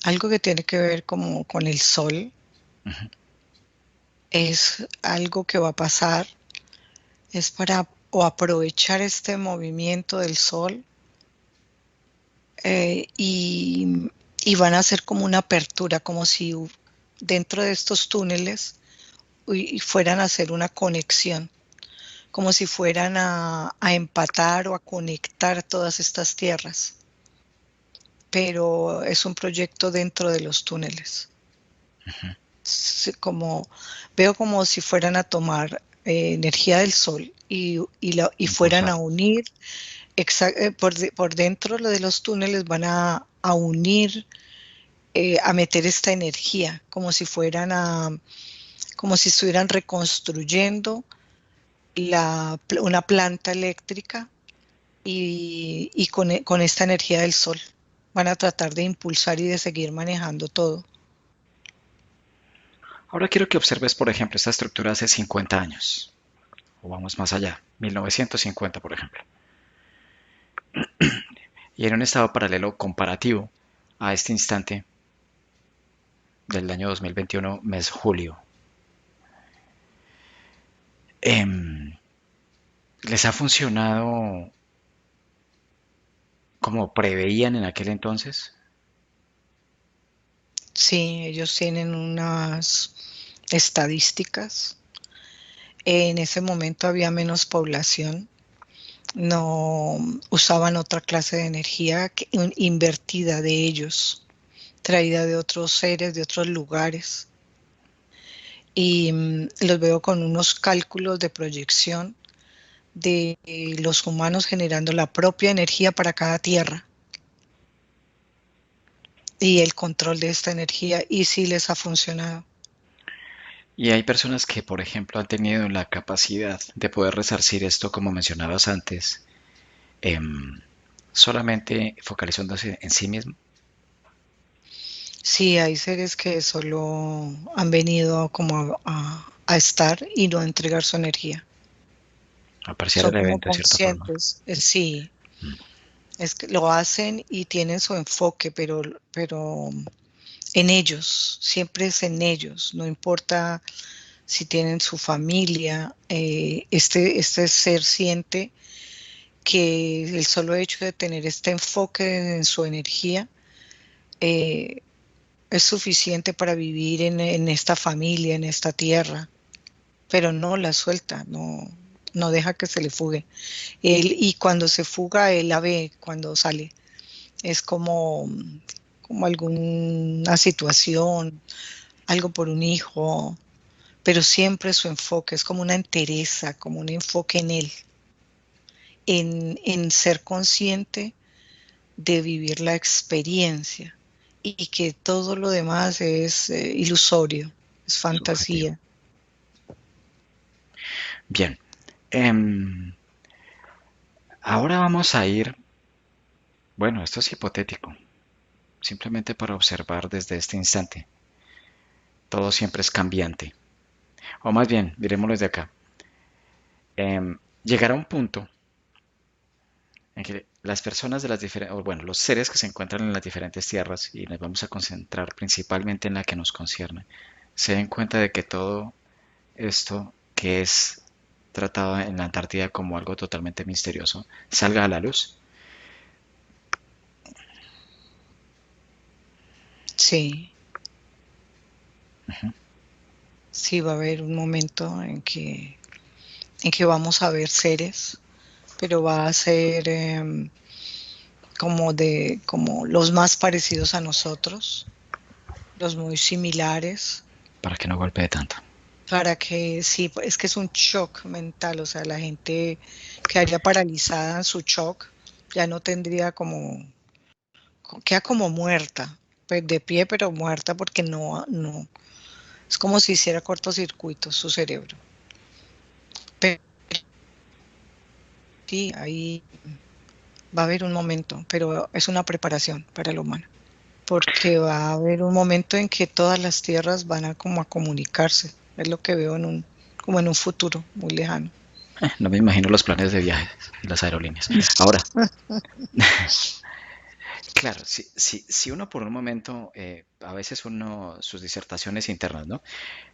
algo que tiene que ver como con el sol, Ujú. es algo que va a pasar, es para o aprovechar este movimiento del sol y van a hacer como una apertura, como si dentro de estos túneles y fueran a hacer una conexión, como si fueran a empatar o a conectar todas estas tierras, pero es un proyecto dentro de los túneles. Como, veo como si fueran a tomar energía del sol y fueran Impulsar. a unir, por dentro lo de los túneles van a unir, a meter esta energía, como si estuvieran reconstruyendo una planta eléctrica y con esta energía del sol. Van a tratar de impulsar y de seguir manejando todo. Ahora quiero que observes, por ejemplo, esta estructura hace 50 años, o vamos más allá, 1950, por ejemplo, y en un estado paralelo comparativo a este instante del año 2021, mes julio. Em, ¿Les ha funcionado como preveían en aquel entonces? Sí, ellos tienen unas estadísticas. En ese momento había menos población, no usaban otra clase de energía invertida de ellos, traída de otros seres, de otros lugares. Y los veo con unos cálculos de proyección de los humanos generando la propia energía para cada tierra y el control de esta energía, y sí les ha funcionado. Y hay personas que, por ejemplo, han tenido la capacidad de poder resarcir esto, como mencionabas antes, em, solamente focalizándose en sí mismo, Sí, hay seres que solo han venido como a estar y no a entregar su energía. apreciar Son el como evento de cierta forma. conscientes, sí, Mm. es que lo hacen y tienen su enfoque, pero en ellos, siempre es en ellos, no importa si tienen su familia, este ser siente que el solo hecho de tener este enfoque en su energía eh, es suficiente para vivir en esta familia, en esta tierra, pero no la suelta, no. no deja que se le fugue. Y cuando se fuga, él la ve cuando sale. Es como alguna situación, algo por un hijo, pero siempre su enfoque es como una entereza, como un enfoque en él, en ser consciente de vivir la experiencia y que todo lo demás es ilusorio, es Subjetivo. fantasía. Bien, em, ahora vamos a ir, bueno, esto es hipotético, simplemente para observar desde este instante. Todo siempre es cambiante. O más bien, miremoslo desde acá. Llegará un punto en que las personas de las diferentes, o bueno, los seres que se encuentran en las diferentes tierras, y nos vamos a concentrar principalmente en la que nos concierne, se den cuenta de que todo esto que es tratado en la Antártida como algo totalmente misterioso, salga a la luz. Sí, sí va a haber un momento en que vamos a ver seres, pero va a ser como los más parecidos a nosotros, los muy similares, Para que no golpee tanto. para que sí, es que es un shock mental, o sea, la gente quedaría paralizada en su shock, ya no tendría queda como muerta, pues de pie pero muerta porque no, es como si hiciera cortocircuito su cerebro. Pero sí, ahí va a haber un momento, pero es una preparación para el humano, porque va a haber un momento en que todas las tierras van a como a comunicarse, es lo que veo como en un futuro muy lejano. No me imagino los planes de viajes y las aerolíneas. Ahora, claro, si uno por un momento, a veces uno, sus disertaciones internas, ¿no?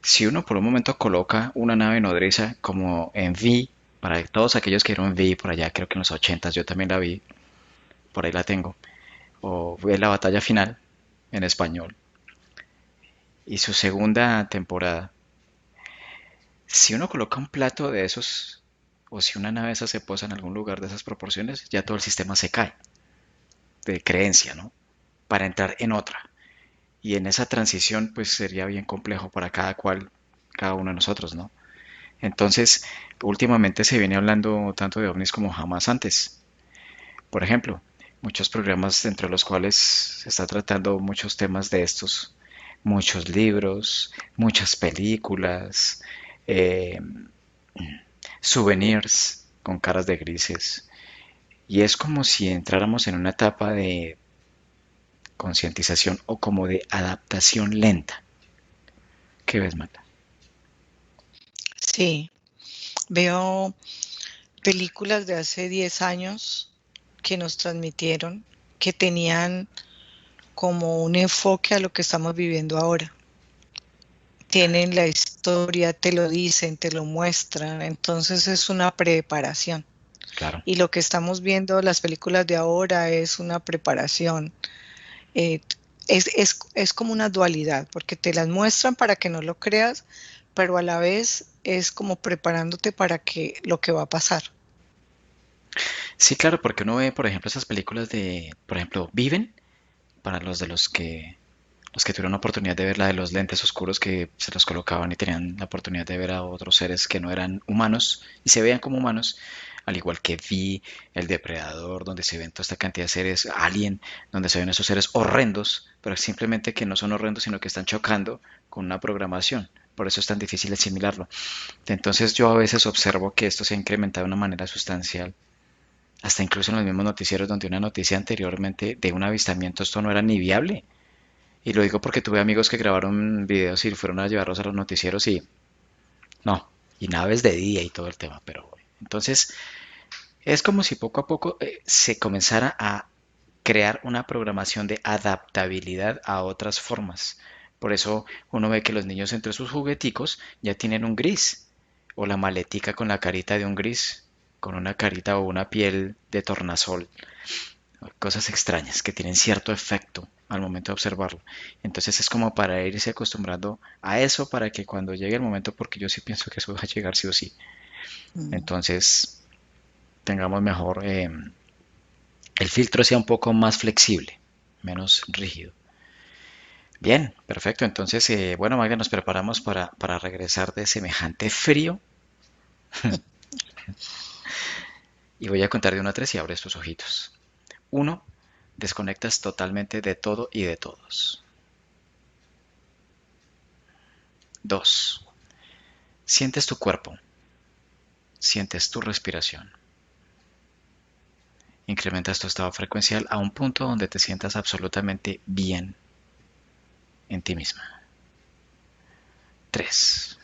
Si uno por un momento coloca una nave nodriza como en V, para todos aquellos que vieron V por allá, creo que en los 80 yo también la vi, por ahí la tengo, o ve la batalla final en español, y su segunda temporada, si uno coloca un plato de esos, o si una nave esa se posa en algún lugar de esas proporciones, ya todo el sistema se cae, de creencia, ¿no? Para entrar en otra. Y en esa transición, pues sería bien complejo para cada cual, cada uno de nosotros, ¿no? Entonces, últimamente se viene hablando tanto de ovnis como jamás antes. Por ejemplo, muchos programas entre los cuales se está tratando muchos temas de estos, muchos libros, muchas películas, eh, souvenirs con caras de grises. Y es como si entráramos en una etapa de concientización o como de adaptación lenta. ¿Qué ves, Mata? Sí, veo películas de hace 10 años que nos transmitieron, que tenían como un enfoque a lo que estamos viviendo ahora. Tienen la historia, te lo dicen, te lo muestran, entonces es una preparación. Claro. Y lo que estamos viendo, las películas de ahora, es una preparación. Eh, es como una dualidad, porque te las muestran para que no lo creas, pero a la vez es como preparándote para que lo que va a pasar. Sí, claro, porque uno ve, por ejemplo, esas películas de, por ejemplo, Viven, para los que tuvieron la oportunidad de ver la de los lentes oscuros que se los colocaban y tenían la oportunidad de ver a otros seres que no eran humanos y se veían como humanos, al igual que Vi, el Depredador, donde se ven toda esta cantidad de seres, Alien, donde se ven esos seres horrendos, pero simplemente que no son horrendos, sino que están chocando con una programación. Por eso es tan difícil asimilarlo. Entonces yo a veces observo que esto se ha incrementado de una manera sustancial, hasta incluso en los mismos noticieros donde una noticia anteriormente de un avistamiento esto no era ni viable. Y lo digo porque tuve amigos que grabaron videos y fueron a llevarlos a los noticieros y no, y naves de día y todo el tema, pero entonces es como si poco a poco se comenzara a crear una programación de adaptabilidad a otras formas. Por eso uno ve que los niños entre sus jugueticos ya tienen un gris, o la maletica con la carita de un gris, con una carita o una piel de tornasol, cosas extrañas que tienen cierto efecto al momento de observarlo. Entonces es como para irse acostumbrando a eso para que cuando llegue el momento, porque yo sí pienso que eso va a llegar sí o sí, Mm. Entonces, tengamos mejor, el filtro sea un poco más flexible, menos rígido. Bien, perfecto. Entonces, bueno, Magda, nos preparamos para regresar de semejante frío. Y voy a contar de 1 a 3 y abres tus ojitos. Uno, desconectas totalmente de todo y de todos. 2, sientes tu cuerpo, sientes tu respiración. Incrementas tu estado frecuencial a un punto donde te sientas absolutamente bien en ti misma. 3,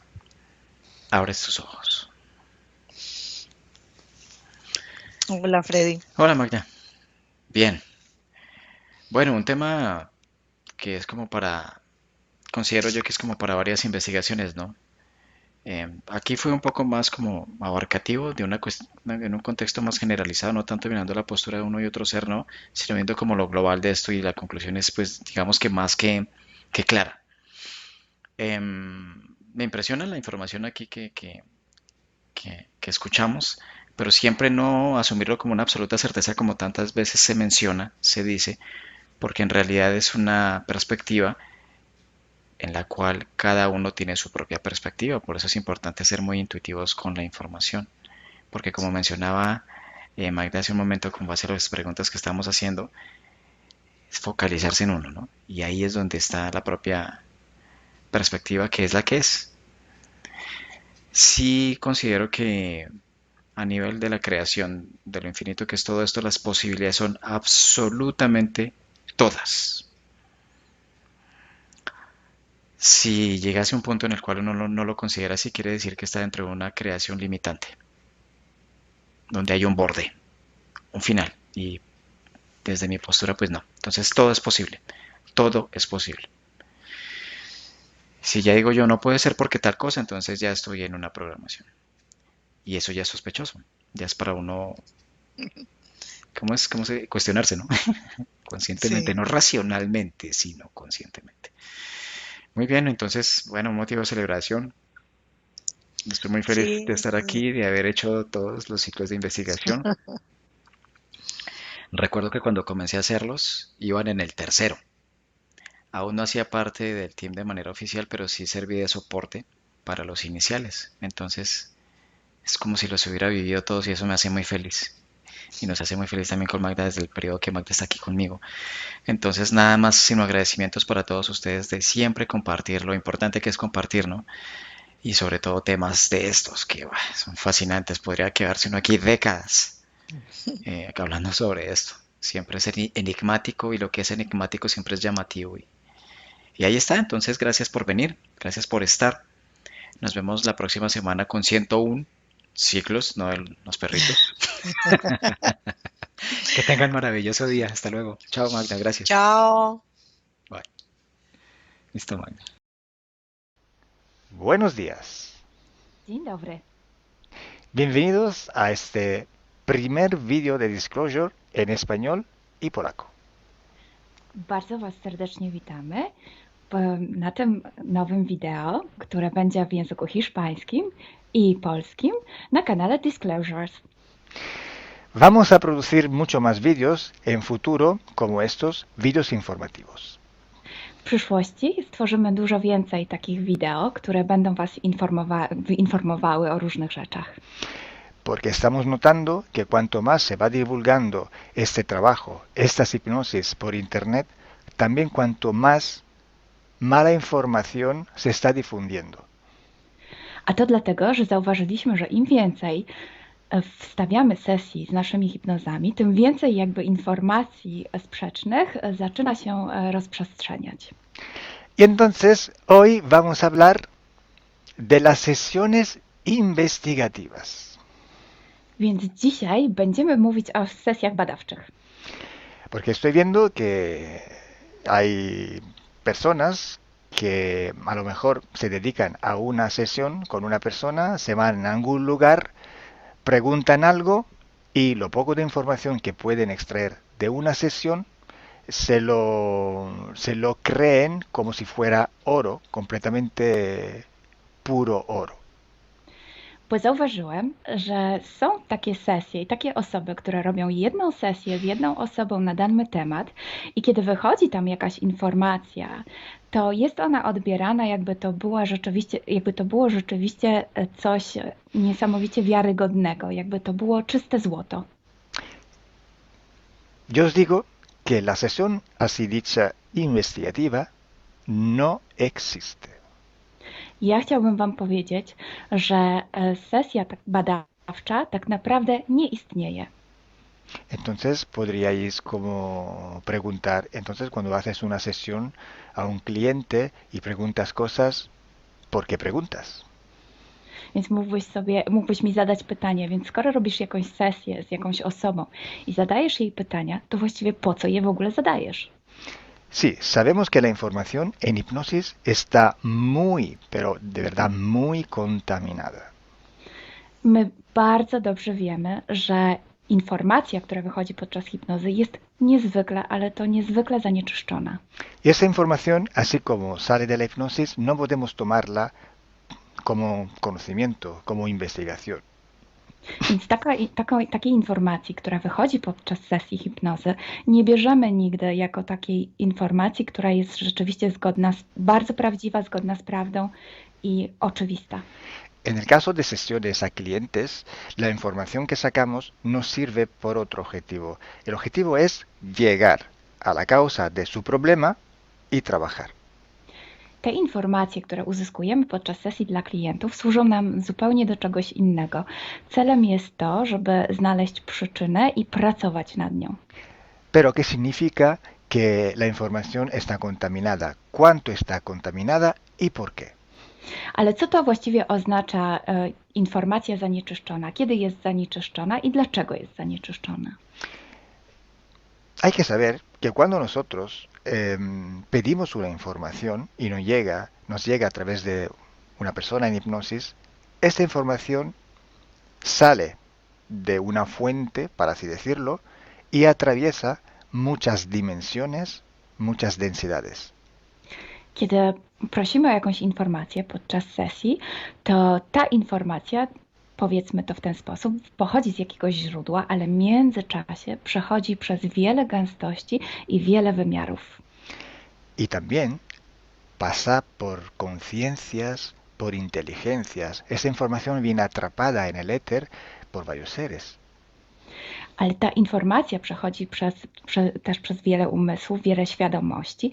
abres tus ojos. Hola, Freddy. Hola Magda. Bien. Bueno, un tema que es como para, considero yo que es como para varias investigaciones, ¿no? Aquí fue un poco más como abarcativo de en un contexto más generalizado, no tanto mirando la postura de uno y otro ser, ¿no? Sino viendo como lo global de esto y la conclusión es, pues, digamos que más que clara. Me impresiona la información aquí que escuchamos, pero siempre no asumirlo como una absoluta certeza como tantas veces se menciona, se dice, porque en realidad es una perspectiva en la cual cada uno tiene su propia perspectiva. Por eso es importante ser muy intuitivos con la información, porque como mencionaba Magda hace un momento con base a las preguntas que estamos haciendo, es focalizarse en uno, ¿no? Y ahí es donde está la propia perspectiva que es la que es. Sí considero que a nivel de la creación, de lo infinito que es todo esto, las posibilidades son absolutamente todas. Si llegase a un punto en el cual uno no lo considera así, quiere decir que está dentro de una creación limitante, donde hay un borde, un final. Y desde mi postura, pues no. Entonces todo es posible. Todo es posible. Si ya digo yo no puede ser porque tal cosa, entonces ya estoy en una programación. Y eso ya es sospechoso. Ya es para uno, ¿cómo se cuestionarse, no? Conscientemente, Sí, no racionalmente, sino conscientemente. Muy bien, entonces, bueno, un motivo de celebración. Estoy muy feliz de sí, estar sí. aquí, de haber hecho todos los ciclos de investigación. Recuerdo que cuando comencé a hacerlos, iban en el tercero. Aún no hacía parte del team de manera oficial, pero sí serví de soporte para los iniciales. Entonces, es como si los hubiera vivido todos y eso me hace muy feliz. Y nos hace muy feliz también con Magda desde el periodo que Magda está aquí conmigo. Entonces, nada más sino agradecimientos para todos ustedes de siempre compartir lo importante que es compartir, ¿no? Y sobre todo temas de estos que son fascinantes. Podría quedarse uno aquí décadas hablando sobre esto. Siempre es enigmático y lo que es enigmático siempre es llamativo. Y ahí está, entonces gracias por venir, gracias por estar. Nos vemos la próxima semana con 101 ciclos, no los perritos. Que tengan maravilloso día. Hasta luego. Chao, Magda. Gracias. Chao. Bye. Listo, Magda. Buenos días. Dzień dobry. Bienvenidos a este primer vídeo de Disclosure en español y polaco. Bardzo Was serdecznie witamy na tym nowym wideo, które będzie w języku hiszpańskim i polskim na kanale Disclosures. Vamos a producir mucho más vídeos en futuro como estos vídeos informativos. W przyszłości stworzymy dużo więcej takich wideo, które będą Was informowały o różnych rzeczach. Porque estamos notando que cuanto más se va divulgando este trabajo, estas hipnosis por internet, también cuanto más mala información se está difundiendo. A to dlatego, że zauważyliśmy, że im więcej wstawiamy sesji z naszymi hipnozami, tym więcej jakby informacji sprzecznych zaczyna się rozprzestrzeniać. Y entonces hoy vamos a hablar de las sesiones investigativas. Więc dzisiaj będziemy mówić o sesjach badawczych. Porque estoy viendo que hay personas que a lo mejor se dedican a una sesión con una persona, se van a algún lugar, preguntan algo y lo poco de información que pueden extraer de una sesión se lo creen como si fuera oro, completamente puro oro. Bo zauważyłem, że są takie sesje i takie osoby, które robią jedną sesję z jedną osobą na dany temat i kiedy wychodzi tam jakaś informacja, to jest ona odbierana, jakby to było rzeczywiście coś niesamowicie wiarygodnego, jakby to było czyste złoto. Yo os digo que la sesión así dicha investigativa no existe. Ja chciałbym Wam powiedzieć, że sesja tak badawcza tak naprawdę nie istnieje. Entonces podríais como preguntar, entonces cuando haces una sesión a un cliente y preguntas cosas, ¿por qué preguntas? Więc mógłbyś mi zadać pytanie, więc skoro robisz jakąś sesję z jakąś osobą i zadajesz jej pytania, to właściwie po co je w ogóle zadajesz? Sí, sabemos que la información en hipnosis está muy, pero de verdad muy contaminada. My bardzo dobrze wiemy, że informacja, która wychodzi podczas hipnozy jest niezwykle, ale to niezwykle zanieczyszczona. Y esa información, así como sale de la hipnosis, no podemos tomarla como conocimiento, como investigación. Więc takiej informacji, która wychodzi podczas sesji hipnozy, nie bierzemy nigdy jako takiej informacji, która jest rzeczywiście bardzo prawdziwa, zgodna z prawdą i oczywista. En el caso de sesiones a clientes, la información que sacamos nos sirve por otro objetivo. El objetivo es llegar a la causa de su problema y trabajar. Te informacje, które uzyskujemy podczas sesji dla klientów, służą nam zupełnie do czegoś innego. Celem jest to, żeby znaleźć przyczynę i pracować nad nią. Pero ¿qué significa que la información está contaminada? ¿Cuánto está contaminada y por qué? Ale co to właściwie oznacza informacja zanieczyszczona? Kiedy jest zanieczyszczona i dlaczego jest zanieczyszczona? Hay que saber que cuando nosotros pedimos una información y nos llega a través de una persona en hipnosis, esta información sale de una fuente, para así decirlo, y atraviesa muchas dimensiones, muchas densidades. Kiedy prosimy o jakąś informację podczas sesji, to ta informacja, powiedzmy to w ten sposób, pochodzi z jakiegoś źródła, ale w międzyczasie przechodzi przez wiele gęstości i wiele wymiarów. Y también pasa por conciencias, por inteligencias. Esa información viene atrapada en el éter por varios seres. Ale ta informacja przechodzi też przez wiele umysłów, wiele świadomości,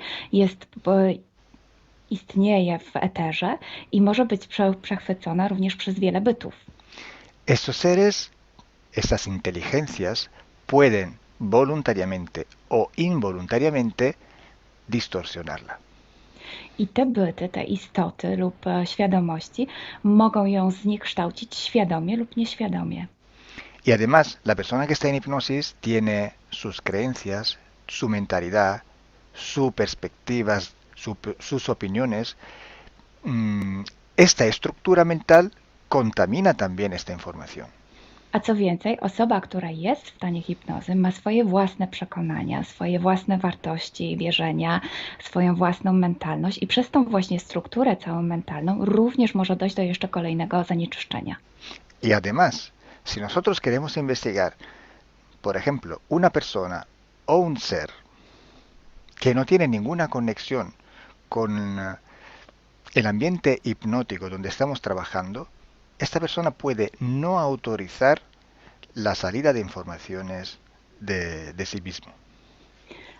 istnieje w eterze i może być przechwycona również przez wiele bytów. Estos seres, estas inteligencias, pueden voluntariamente o involuntariamente distorsionarla. I te byty, te istoty lub świadomości mogą ją zniekształcić świadomie lub nieświadomie. Y además, la persona que está en hipnosis tiene sus creencias, su mentalidad, sus perspectivas, sus opiniones. Esta estructura mental contamina también esta información. A co więcej, osoba, która jest w stanie hipnozy, ma swoje własne przekonania, swoje własne wartości, wierzenia, swoją własną mentalność i przez tą właśnie strukturę całą mentalną również może dojść do jeszcze kolejnego zanieczyszczenia. Y además, si nosotros queremos investigar, por ejemplo, una persona o un ser que no tiene ninguna conexión con el ambiente hipnótico donde estamos trabajando, esta persona puede no autorizar la salida de informaciones de sí mismo.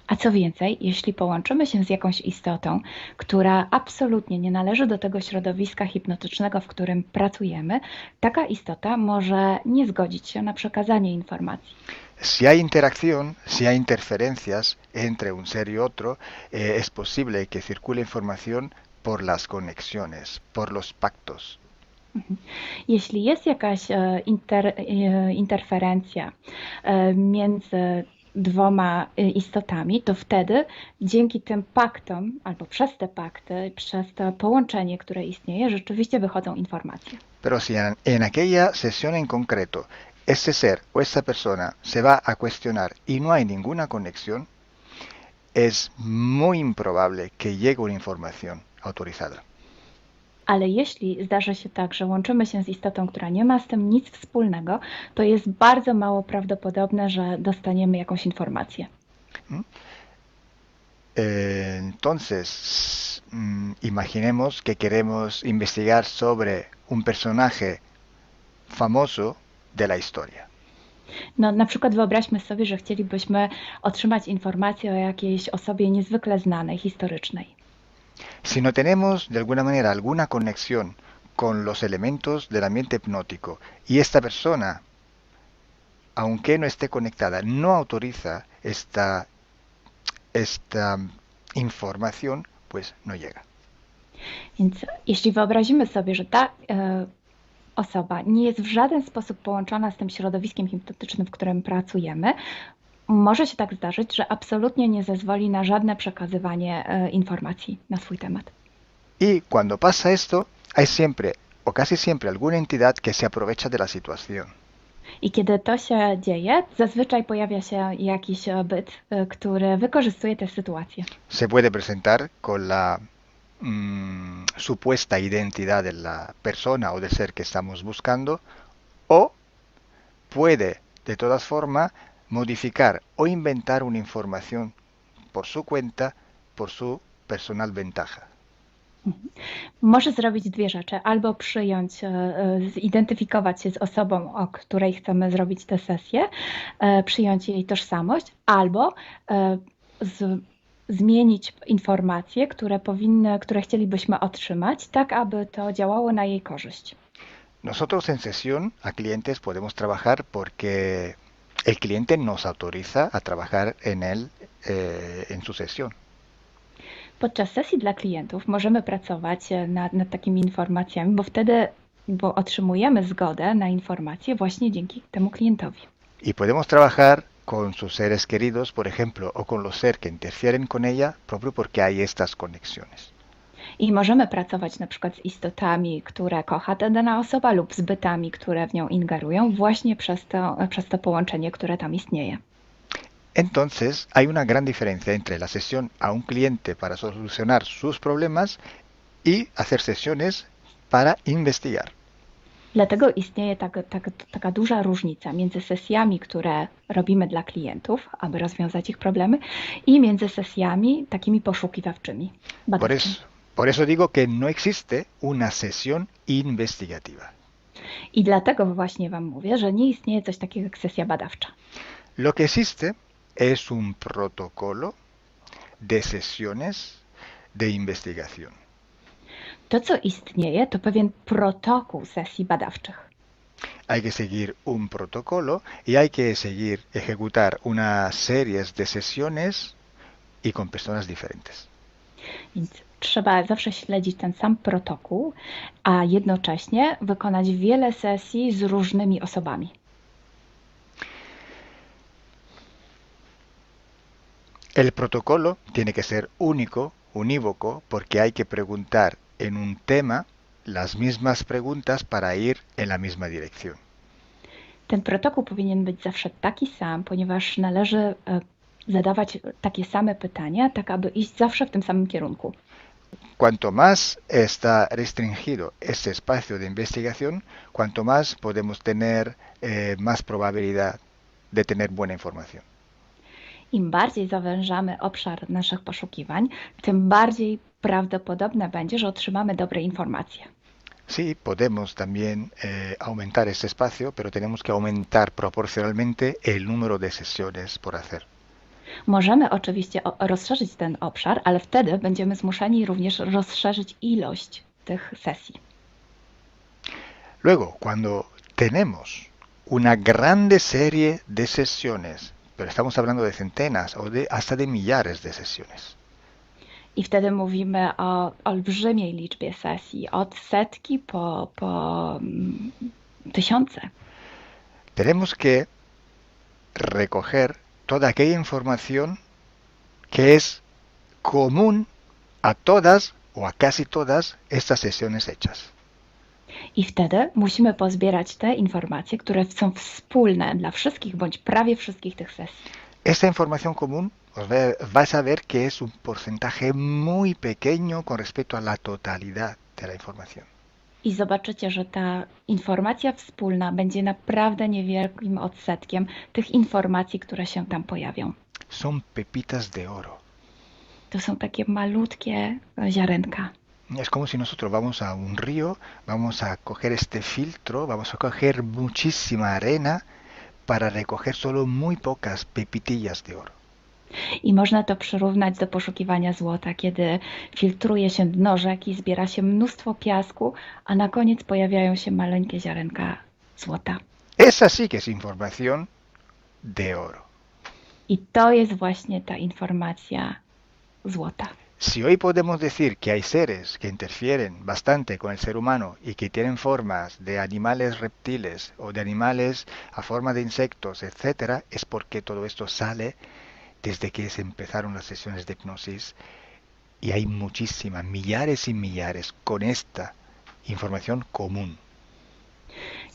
A co więcej, jeśli połączymy się z jakąś istotą, która absolutnie nie należy do tego środowiska hipnotycznego, w którym pracujemy, taka istota może nie zgodzić się na przekazanie informacji. Si hay interacción, si hay interferencias entre un ser y otro, es posible que circule información por las conexiones, por los pactos. Jeśli jest jakaś interferencja między dwoma istotami, to wtedy dzięki tym paktom, albo przez te pakty, przez to połączenie, które istnieje, rzeczywiście wychodzą informacje. Pero si en aquella sesión en concreto ese ser o esa persona se va a cuestionar y no hay ninguna conexión, es muy improbable que llegue una información autorizada. Ale jeśli zdarzy się tak, że łączymy się z istotą, która nie ma z tym nic wspólnego, to jest bardzo mało prawdopodobne, że dostaniemy jakąś informację. ¿Mm? Entonces, imaginemos que queremos investigar sobre un personaje famoso de la historia. No, na przykład wyobraźmy sobie, że chcielibyśmy otrzymać informację o jakiejś osobie niezwykle znanej, historycznej. Si no tenemos de alguna manera alguna conexión con los elementos del ambiente hipnótico y esta persona, aunque no esté conectada, no autoriza esta información, pues no llega. Więc jeśli wyobrazimy sobie, że ta osoba nie jest w żaden sposób połączona z tym środowiskiem hipnotycznym, w którym pracujemy, może się tak zdarzyć, że absolutnie nie zezwoli na żadne przekazywanie informacji na swój temat. Y cuando pasa esto, hay siempre o casi siempre alguna entidad que se aprovecha de la situación. I kiedy to się dzieje, zazwyczaj pojawia się jakiś byt, który wykorzystuje tę sytuację. Se puede presentar con la supuesta identidad de la persona o del ser que estamos buscando, o puede de todas formas modificar o inventar una información por su cuenta, por su personal ventaja. Może zrobić dwie rzeczy. Albo przyjąć, zidentyfikować się z osobą, o której chcemy zrobić tę sesję, przyjąć jej tożsamość, albo zmienić informacje, które chcielibyśmy otrzymać, tak aby to działało na jej korzyść. Nosotros en sesión a clientes podemos trabajar porque el cliente nos autoriza a trabajar en él en su sesión. Podczas sesji dla klientów możemy pracować nad takimi informacjami, bo otrzymujemy zgodę na informacje właśnie dzięki temu klientowi. Y podemos trabajar con sus seres queridos, por ejemplo, o con los seres que interfieren con ella, propio porque hay estas conexiones. I możemy pracować na przykład z istotami, które kocha ta dana osoba, lub z bytami, które w nią ingerują, właśnie przez to połączenie, które tam istnieje. Entonces, hay una gran diferencia entre la sesión a un cliente para solucionar sus problemas y hacer sesiones para investigar. Dlatego istnieje taka duża różnica między sesjami, które robimy dla klientów, aby rozwiązać ich problemy, i między sesjami takimi poszukiwawczymi, badawczymi. Por eso digo que no existe una sesión investigativa. I dlatego właśnie Wam mówię, że nie istnieje coś takiego jak sesja badawcza. Lo que existe es un protocolo de sesiones de investigación. To, co istnieje, to pewien protokół sesji badawczych. Hay que seguir un protocolo y hay que ejecutar una serie de sesiones y con personas diferentes. Więc trzeba zawsze śledzić ten sam protokół, a jednocześnie wykonać wiele sesji z różnymi osobami. El protocolo tiene que ser único, unívoco, porque hay que preguntar en un tema las mismas preguntas para ir en la misma dirección. Ten protokół powinien być zawsze taki sam, ponieważ należy zadawać takie same pytania, tak aby iść zawsze w tym samym kierunku. Cuanto más está restringido este espacio de investigación, cuanto más podemos tener más probabilidad de tener buena información. Im bardziej zawężamy obszar naszych poszukiwań, tym bardziej prawdopodobne będzie, że otrzymamy dobre informacje. Sí, podemos también aumentar este espacio, pero tenemos que aumentar proporcionalmente el número de sesiones por hacer. Możemy oczywiście rozszerzyć ten obszar, ale wtedy będziemy zmuszeni również rozszerzyć ilość tych sesji. Luego, cuando tenemos una grande serie de sesiones, pero estamos hablando de centenas o hasta de millares de sesiones. I wtedy mówimy o olbrzymiej liczbie sesji, od setki po tysiące. Tenemos que recoger toda aquella información que es común a todas o a casi todas estas sesiones hechas. I wtedy musimy pozbierać te informacje, które są wspólne dla wszystkich bądź prawie wszystkich tych sesji. Esta información común vais a ver que es un porcentaje muy pequeño con respecto a la totalidad de la información. I zobaczycie, że ta informacja wspólna będzie naprawdę niewielkim odsetkiem tych informacji, które się tam pojawią. Son pepitas de oro. To są takie malutkie ziarenka. Es como si nosotros vamos a un río, vamos a coger este filtro, vamos a coger muchísima arena para recoger solo muy pocas pepitillas de oro. I można to przyrównać do poszukiwania złota, kiedy filtruje się dno rzeki, zbiera się mnóstwo piasku, a na koniec pojawiają się maleńkie ziarenka złota. Esa sí que es información de oro. I to jest właśnie ta informacja złota. Si hoy podemos decir que hay seres que interfieren bastante con el ser humano y que tienen formas de animales reptiles o de animales a forma de insectos, etc., es porque todo esto sale desde que se empezaron las sesiones de hipnosis y hay muchísimas, millares y millares con esta información común.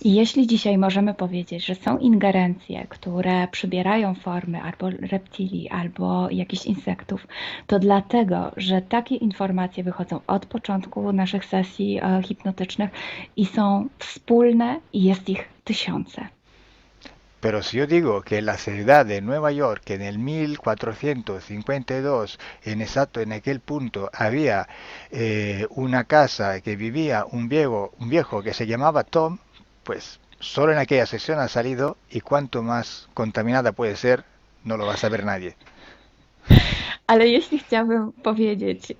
I jeśli dzisiaj możemy powiedzieć, że są ingerencje, które przybierają formy albo reptilii, albo jakichś insektów, to dlatego, że takie informacje wychodzą od początku naszych sesji hipnotycznych i są wspólne i jest ich tysiące. Pero si yo digo que en la ciudad de Nueva York, en el 1452, en aquel punto, había una casa que vivía un viejo que se llamaba Tom, pues solo en aquella sesión ha salido, y cuanto más contaminada puede ser, no lo va a saber nadie. Ale jeśli chciałbym powiedzieć,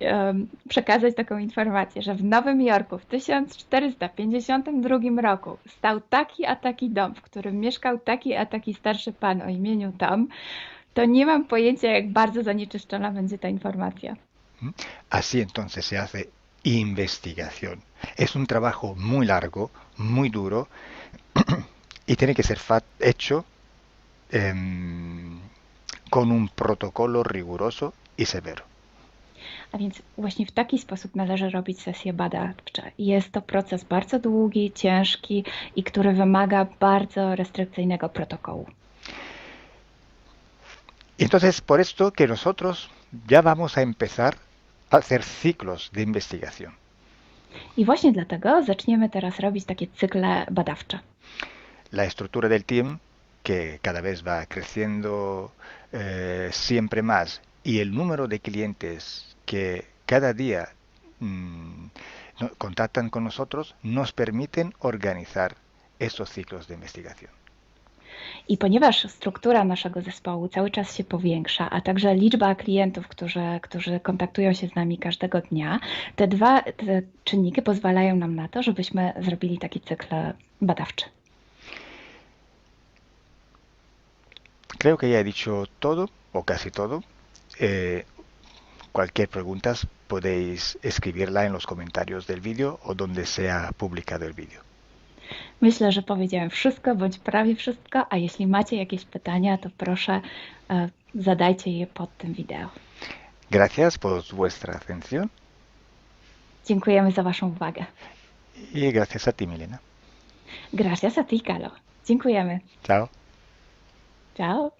przekazać taką informację, że w Nowym Jorku w 1452 roku stał taki a taki dom, w którym mieszkał taki a taki starszy pan o imieniu Tom, to nie mam pojęcia, jak bardzo zanieczyszczona będzie ta informacja. Así entonces se hace investigación. Es un trabajo muy largo, muy duro, y tiene que ser hecho con un protocolo riguroso y severo. A więc właśnie w taki sposób należy robić sesje badawcze. Jest to proces bardzo długi, ciężki i który wymaga bardzo restrykcyjnego protokołu. Entonces, por esto que nosotros ya vamos a empezar a hacer ciclos de investigación. I właśnie dlatego zaczniemy teraz robić takie cykle badawcze. La estructura del team, que cada vez va creciendo siempre más, y el número de clientes que cada día contactan con nosotros, nos permiten organizar estos ciclos de investigación. I ponieważ struktura naszego zespołu cały czas się powiększa, a także liczba klientów, którzy kontaktują się z nami każdego dnia, te czynniki pozwalają nam na to, żebyśmy zrobili taki cykl badawczy. Creo que ya he dicho todo, o casi todo. Cualquier pregunta podéis escribirla en los comentarios del vídeo o donde sea publicado el vídeo. Myślę, że powiedziałem wszystko, bądź prawie wszystko, a jeśli macie jakieś pytania, to proszę zadajcie je pod tym wideo. Gracias por vuestra atención. Dziękujemy za Waszą uwagę. Y gracias a ti, Milena. Gracias a ti, Kalo. Dziękujemy. Chao. Ciao.